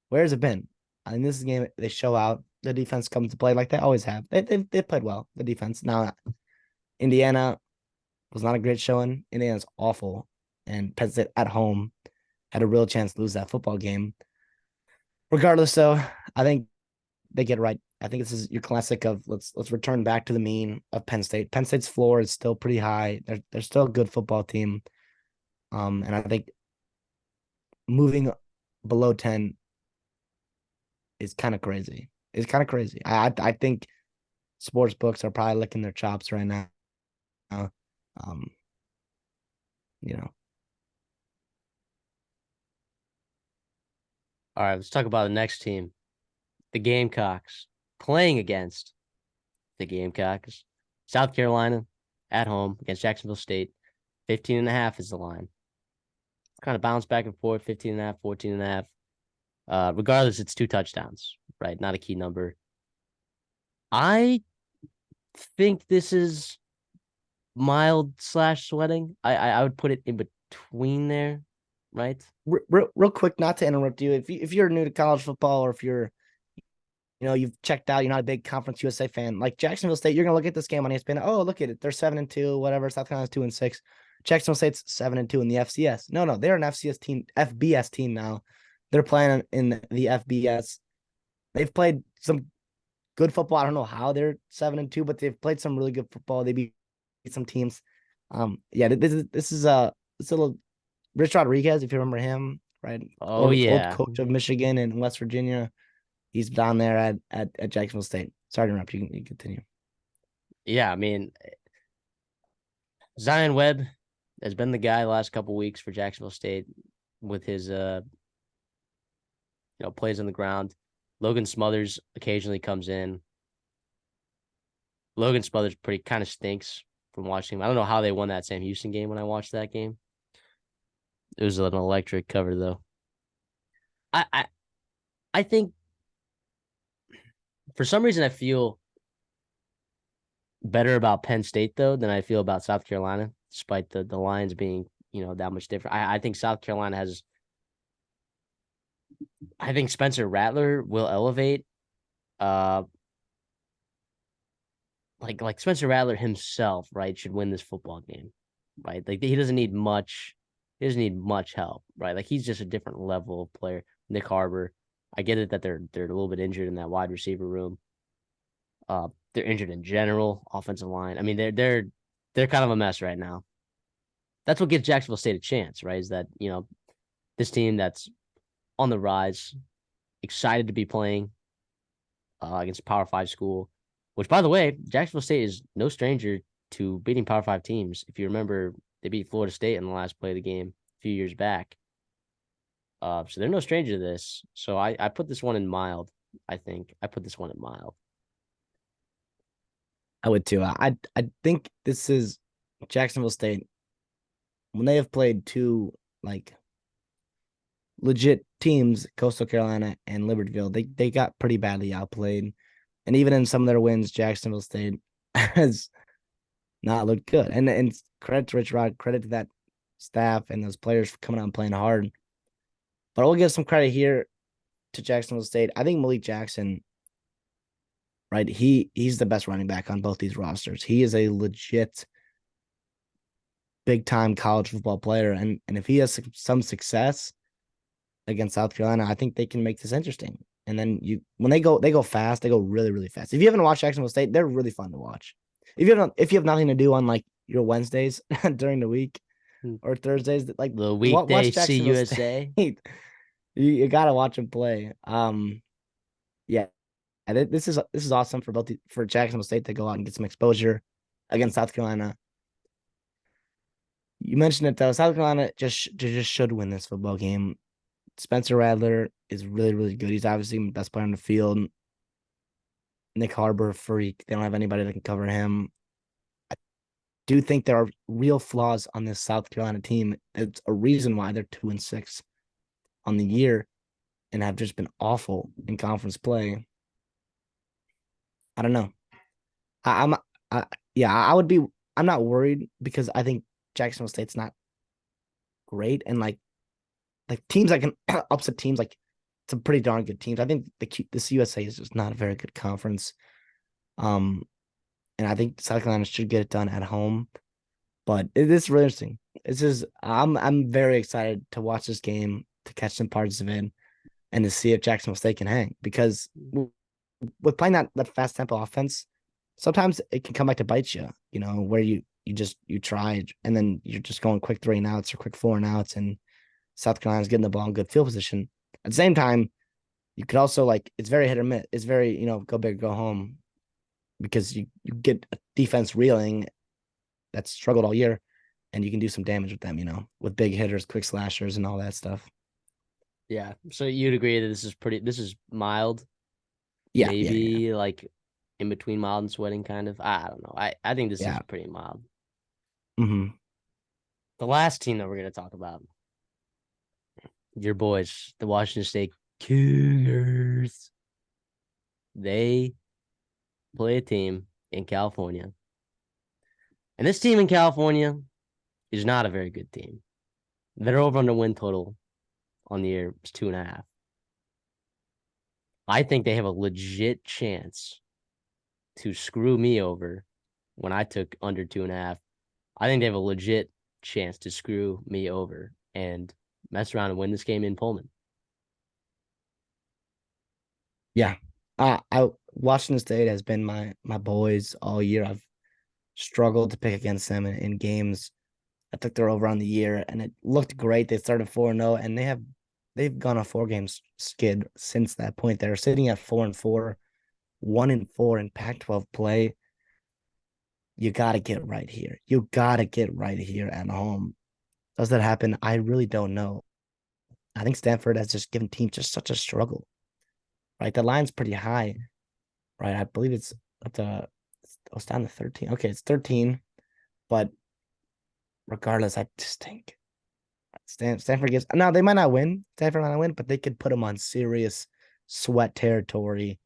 Speaker 2: where has it been? In this game, they show out. The defense comes to play like they always have. They played well. The defense. Now, Indiana was not a great showing. Indiana's awful, and Penn State at home had a real chance to lose that football game. Regardless, though, I think they get it right. I think this is your classic of let's return back to the mean of Penn State. Penn State's floor is still pretty high. They're still a good football team. And I think moving below 10 is kind of crazy. It's kind of crazy. I think sports books are probably licking their chops right now. Um, you know.
Speaker 1: All right, let's talk about the next team, the Gamecocks, playing against the Gamecocks. South Carolina at home against Jacksonville State. 15.5 is the line. Kind of bounce back and forth, 15.5, 14.5. Regardless, it's 2 touchdowns, right? Not a key number. I think this is mild / sweating. I would put it in between there, right?
Speaker 2: Real quick, not to interrupt you. If you're new to college football, or if you're, you've checked out, you're not a big Conference USA fan, like Jacksonville State, you're gonna look at this game on ESPN. Oh, look at it, they're 7-2, whatever. South Carolina's 2-6. Jacksonville State's 7-2 in the FCS. No, they're an FBS team now. They're playing in the FBS. They've played some good football. I don't know how they're 7-2, but they've played some really good football. They beat some teams. This is a little Rich Rodriguez, if you remember him, right?
Speaker 1: Oh, yeah.
Speaker 2: Old coach of Michigan and West Virginia. He's down there at Jacksonville State. Sorry to interrupt. You can continue.
Speaker 1: Yeah, I mean, Zion Webb has been the guy the last couple weeks for Jacksonville State with his plays on the ground. Logan Smothers occasionally comes in. Logan Smothers kind of stinks from watching him. I don't know how they won that Sam Houston game when I watched that game. It was an electric cover, though. I think for some reason I feel better about Penn State, though, than I feel about South Carolina, despite the lines being, that much different. I think South Carolina has – I think Spencer Rattler will elevate. Like Spencer Rattler himself, right, should win this football game, right? Like he doesn't need much. He doesn't need much help, right? Like he's just a different level of player. Nick Harbor, I get it that they're a little bit injured in that wide receiver room. They're injured in general, offensive line. I mean, they're kind of a mess right now. That's what gives Jacksonville State a chance, right? Is that this team that's on the rise, excited to be playing against a Power 5 school. Which, by the way, Jacksonville State is no stranger to beating Power 5 teams. If you remember, they beat Florida State in the last play of the game a few years back. So they're no stranger to this. So I put this one in mild, I think. I put this one in mild.
Speaker 2: I would too. I think this is Jacksonville State. When they have played 2, legit teams, Coastal Carolina and Libertyville, they got pretty badly outplayed. And even in some of their wins, Jacksonville State has not looked good. And credit to Rich Rod, credit to that staff and those players for coming out and playing hard. But I'll give some credit here to Jacksonville State. I think Malik Jackson, right, he's the best running back on both these rosters. He is a legit big-time college football player. And if he has some success against South Carolina, I think they can make this interesting. And then when they go fast, they go really, really fast. If you haven't watched Jacksonville State, they're really fun to watch. If you have nothing to do on your Wednesdays during the week or Thursdays,
Speaker 1: the weekday
Speaker 2: watch Jacksonville
Speaker 1: CUSA.
Speaker 2: State. You gotta watch them play. This is awesome for Jacksonville State to go out and get some exposure against South Carolina. You mentioned it though. South Carolina just should win this football game. Spencer Rattler is really, really good. He's obviously the best player on the field. Nick Harbor, freak. They don't have anybody that can cover him. do think there are real flaws on this South Carolina team. It's a reason why they're 2-6 on the year and have just been awful in conference play. I don't know. I'm yeah, I would be. I'm not worried because I think Jacksonville State's not great, and like teams that can upset teams, like it's a pretty darn good teams. I think this USA is just not a very good conference. Um, and I think South Carolina should get it done at home. But it is really interesting. This is I'm very excited to watch this game, to catch some parts of it, and to see if Jacksonville State can hang because with playing that fast tempo offense, sometimes it can come back to bite you. You know where you try and then you're just going quick 3 and outs or quick 4 and outs, and South Carolina's getting the ball in good field position. At the same time, you could also like it's very hit or miss. It's very go big, go home, because you get a defense reeling that's struggled all year, and you can do some damage with them. With big hitters, quick slashers, and all that stuff.
Speaker 1: Yeah. So you'd agree that this is mild,
Speaker 2: Yeah, yeah, yeah,
Speaker 1: maybe like in between mild and sweating kind of. I don't know. I think this is
Speaker 2: yeah.
Speaker 1: pretty mild.
Speaker 2: Mm-hmm.
Speaker 1: The last team that we're going to talk about, your boys, the Washington State Cougars. They play a team in California. And this team in California is not a very good team. Their over under win total on the year is 2.5. I think they have a legit chance to screw me over when I took under 2.5. I think they have a legit chance to screw me over and mess around and win this game in Pullman.
Speaker 2: Yeah. Washington State has been my boys all year. I've struggled to pick against them in games. I took their over on the year, and it looked great. They started 4-0, and they've gone a 4-game skid since that point. They're sitting at 4-4, 1-4 in Pac-12 play. You got to get right here. You got to get right here at home. Does that happen? I really don't know. I think Stanford has just given teams just such a struggle, right? The line's pretty high, right? I believe it's up to, it's down to 13. Okay, it's 13, but regardless, I just think Stanford gives. Now they might not win. Stanford might not win, but they could put them on serious sweat territory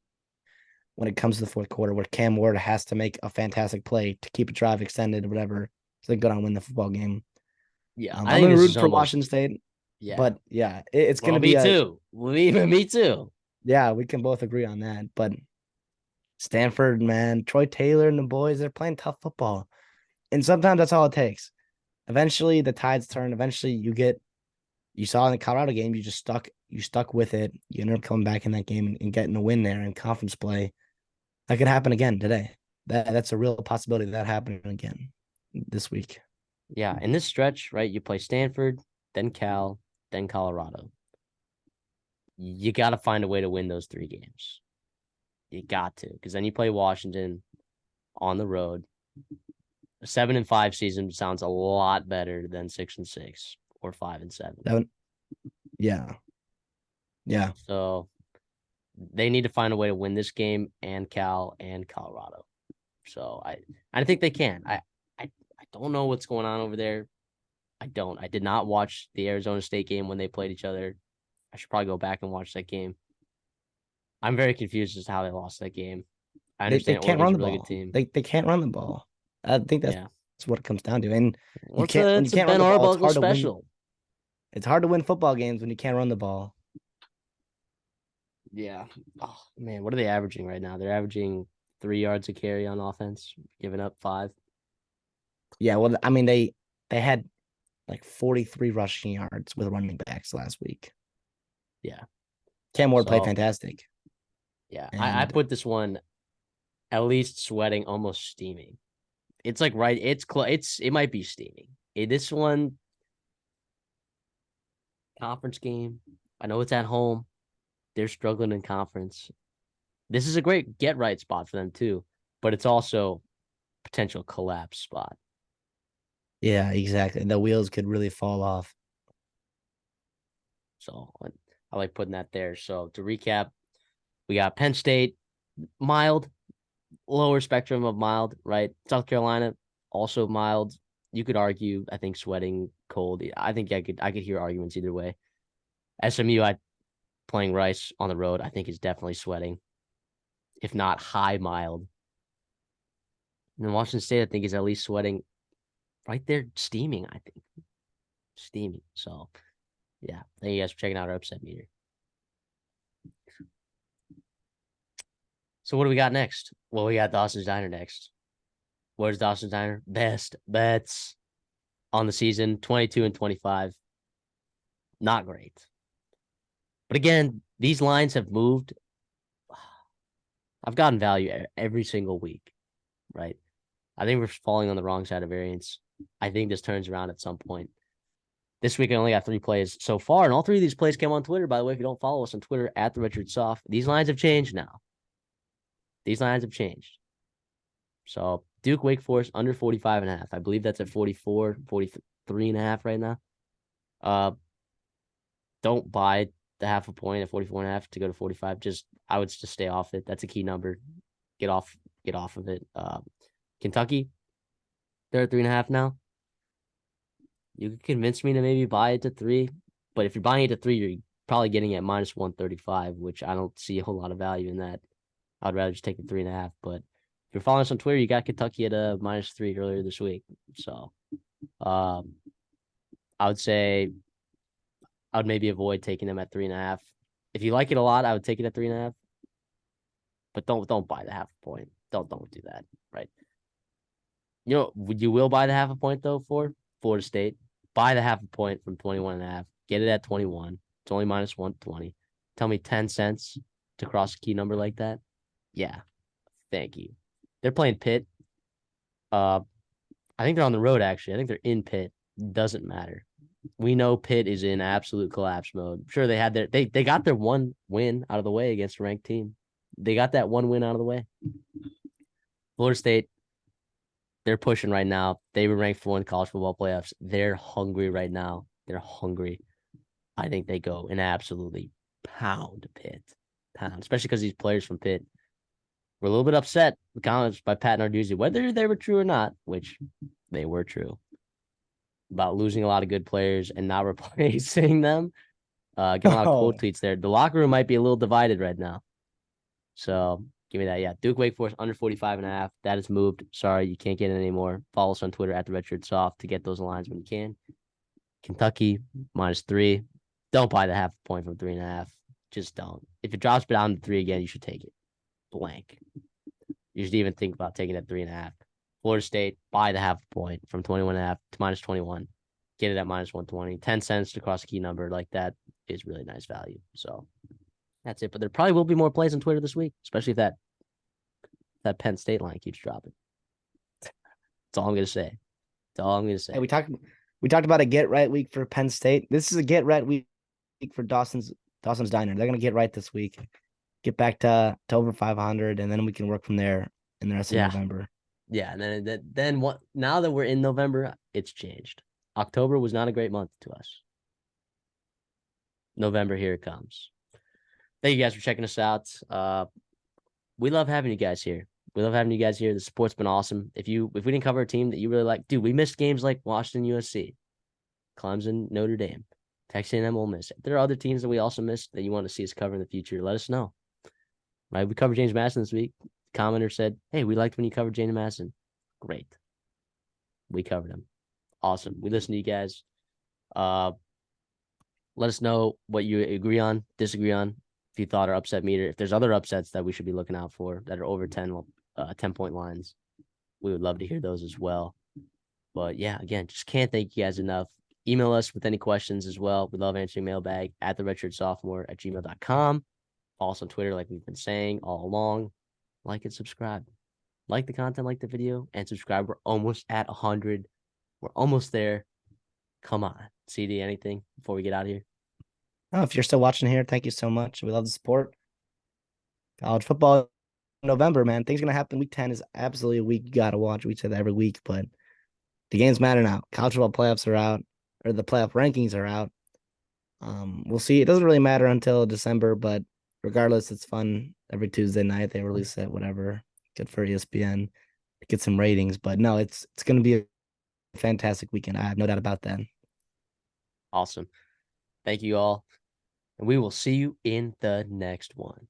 Speaker 2: when it comes to the fourth quarter, where Cam Ward has to make a fantastic play to keep a drive extended or whatever, so they go down and win the football game.
Speaker 1: Yeah,
Speaker 2: I'm
Speaker 1: I think
Speaker 2: gonna
Speaker 1: this
Speaker 2: root
Speaker 1: is
Speaker 2: for Washington
Speaker 1: almost,
Speaker 2: State,
Speaker 1: yeah.
Speaker 2: but yeah, it's
Speaker 1: Well,
Speaker 2: gonna be
Speaker 1: me
Speaker 2: a
Speaker 1: too. Me too.
Speaker 2: yeah. We can both agree on that, but Stanford, man, Troy Taylor and the boys, they're playing tough football, and sometimes that's all it takes. Eventually, the tides turn. Eventually, you saw in the Colorado game, you stuck with it. You ended up coming back in that game and getting a win there in conference play. That could happen again today. That's a real possibility of that happening again this week.
Speaker 1: Yeah, in this stretch, right, you play Stanford, then Cal, then Colorado. You got to find a way to win those 3 games. You got to, because then you play Washington on the road. A 7-5 season sounds a lot better than 6-6 or 5-7.
Speaker 2: That yeah, yeah,
Speaker 1: So they need to find a way to win this game and Cal and Colorado. So I think they can. I don't know what's going on over there. I don't. I did not watch the Arizona State game when they played each other. I should probably go back and watch that game. I'm very confused as to how they lost that game. I
Speaker 2: they
Speaker 1: understand
Speaker 2: can't
Speaker 1: Oregon's
Speaker 2: run
Speaker 1: a
Speaker 2: the
Speaker 1: really good
Speaker 2: ball.
Speaker 1: team.
Speaker 2: They can't run the ball. I think that's
Speaker 1: Yeah.
Speaker 2: what it comes down to. And
Speaker 1: Well, it's a
Speaker 2: when you
Speaker 1: it's a
Speaker 2: can't run
Speaker 1: Ben
Speaker 2: the ball, it's
Speaker 1: Arbuckle
Speaker 2: hard to win.
Speaker 1: special.
Speaker 2: It's hard to win football games when you can't run the ball.
Speaker 1: Yeah. Oh man, what are they averaging right now? They're averaging 3 yards a carry on offense, giving up 5.
Speaker 2: Yeah, well, I mean they had like 43 rushing yards with running backs last week.
Speaker 1: Yeah.
Speaker 2: Cam Ward played
Speaker 1: So
Speaker 2: fantastic.
Speaker 1: yeah, I
Speaker 2: And
Speaker 1: put this one at least sweating, almost steaming. It's like right. It might be steaming. This one conference game. I know it's at home. They're struggling in conference. This is a great get right spot for them too, but it's also potential collapse spot.
Speaker 2: yeah, exactly. The wheels could really fall off.
Speaker 1: So I like putting that there. So to recap, we got Penn State, mild, lower spectrum of mild, right? South Carolina, also mild. You could argue, I think sweating cold. I think I could hear arguments either way. SMU, I playing Rice on the road, I think is definitely sweating, if not high mild. And then Washington State, I think, is at least sweating right there, steaming, I think. Steaming. So yeah, thank you guys for checking out our upset meter. So what do we got next? Well, we got Dawson's Diner next. Where's Dawson's Diner? Best bets on the season, 22 and 25. Not great. But again, these lines have moved. I've gotten value every single week, right? I think we're falling on the wrong side of variance. I think this turns around at some point. This week, I only got 3 plays so far, and all 3 of these plays came on Twitter. By the way, if you don't follow us on Twitter, at the Redshirt Soft, these lines have changed now. These lines have changed. So Duke Wake Forest under 45.5. I believe that's at 44, 43.5 right now. Don't buy the half a point at 44.5 to go to 45. I would just stay off it. That's a key number. Get off of it. Kentucky, they're at 3.5 now. You could convince me to maybe buy it to 3, but if you're buying it to 3, you're probably getting it at minus 135, which I don't see a whole lot of value in that. I'd rather just take the 3.5. But if you're following us on Twitter, you got Kentucky at a minus 3 earlier this week. So I would say I would maybe avoid taking them at 3.5. If you like it a lot, I would take it at 3.5. But don't buy the half a point. Don't do that. Right. You know, you will buy the half a point though for Florida State. Buy the half a point from 21.5. Get it at 21. It's only minus 120. Tell me 10 cents to cross a key number like that. Yeah. Thank you. They're playing Pitt. I think they're on the road, actually. I think they're in Pitt. Doesn't matter. We know Pitt is in absolute collapse mode. Sure, they got their one win out of the way against a ranked team. They got that one win out of the way. Florida State, they're pushing right now. They were ranked 4 in college football playoffs. They're hungry right now. They're hungry. I think they go and absolutely pound Pitt. Pound, especially because these players from Pitt were a little bit upset with comments by Pat Narduzzi, whether they were true or not, which they were true, about losing a lot of good players and not replacing them. Getting a lot of cold tweets there. The locker room might be a little divided right now. So give me that. Yeah. Duke Wake Forest under 45.5. That is moved. Sorry, you can't get it anymore. Follow us on Twitter at the Redshirt Soft to get those lines when you can. Kentucky minus 3. Don't buy the half point from 3.5. Just don't. If it drops down to 3 again, you should take it. Blank. You should even think about taking it at 3.5. Florida State, buy the half point from 21.5 to minus 21. Get it at minus 120. 10 cents to cross a key number like that is really nice value. So that's it. But there probably will be more plays on Twitter this week, especially if that Penn State line keeps dropping. That's all I'm gonna say. That's all I'm gonna say.
Speaker 2: Hey, we talked about a get right week for Penn State. This is a get right week for Dawson's Diner. They're gonna get right this week. Get back to over 500, and then we can work from there in the rest of November.
Speaker 1: Yeah, and then what? Now that we're in November, it's changed. October was not a great month to us. November, here it comes. Thank you guys for checking us out. We love having you guys here. The support's been awesome. If we didn't cover a team that you really like, dude, we missed games like Washington, USC, Clemson, Notre Dame, Texas A&M, Ole Miss. If there are other teams that we also missed that you want to see us cover in the future, let us know. Right? We covered James Madison this week. Commenter said, "Hey, we liked when you covered James Madison." Great. We covered him. Awesome. We listen to you guys. Let us know what you agree on, disagree on. If you thought our upset meter, if there's other upsets that we should be looking out for that are over 10-point lines, we would love to hear those as well. But yeah, again, just can't thank you guys enough. Email us with any questions as well. We love answering mailbag at the Redshirt Sophomore at gmail.com. Follow us on Twitter, like we've been saying all along. Like and subscribe. Like the content, like the video, and subscribe. We're almost at 100. We're almost there. Come on. CD, anything before we get out of here?
Speaker 2: Oh, if you're still watching here, thank you so much. We love the support. College football in November, man. Things gonna happen. Week 10 is absolutely a week you gotta watch. We say that every week, but the games matter now. College football playoffs are out, or the playoff rankings are out. We'll see. It doesn't really matter until December, but regardless, it's fun. Every Tuesday night they release it, whatever. Good for ESPN to get some ratings. But no, it's going to be a fantastic weekend. I have no doubt about that.
Speaker 1: Awesome. Thank you all. And we will see you in the next one.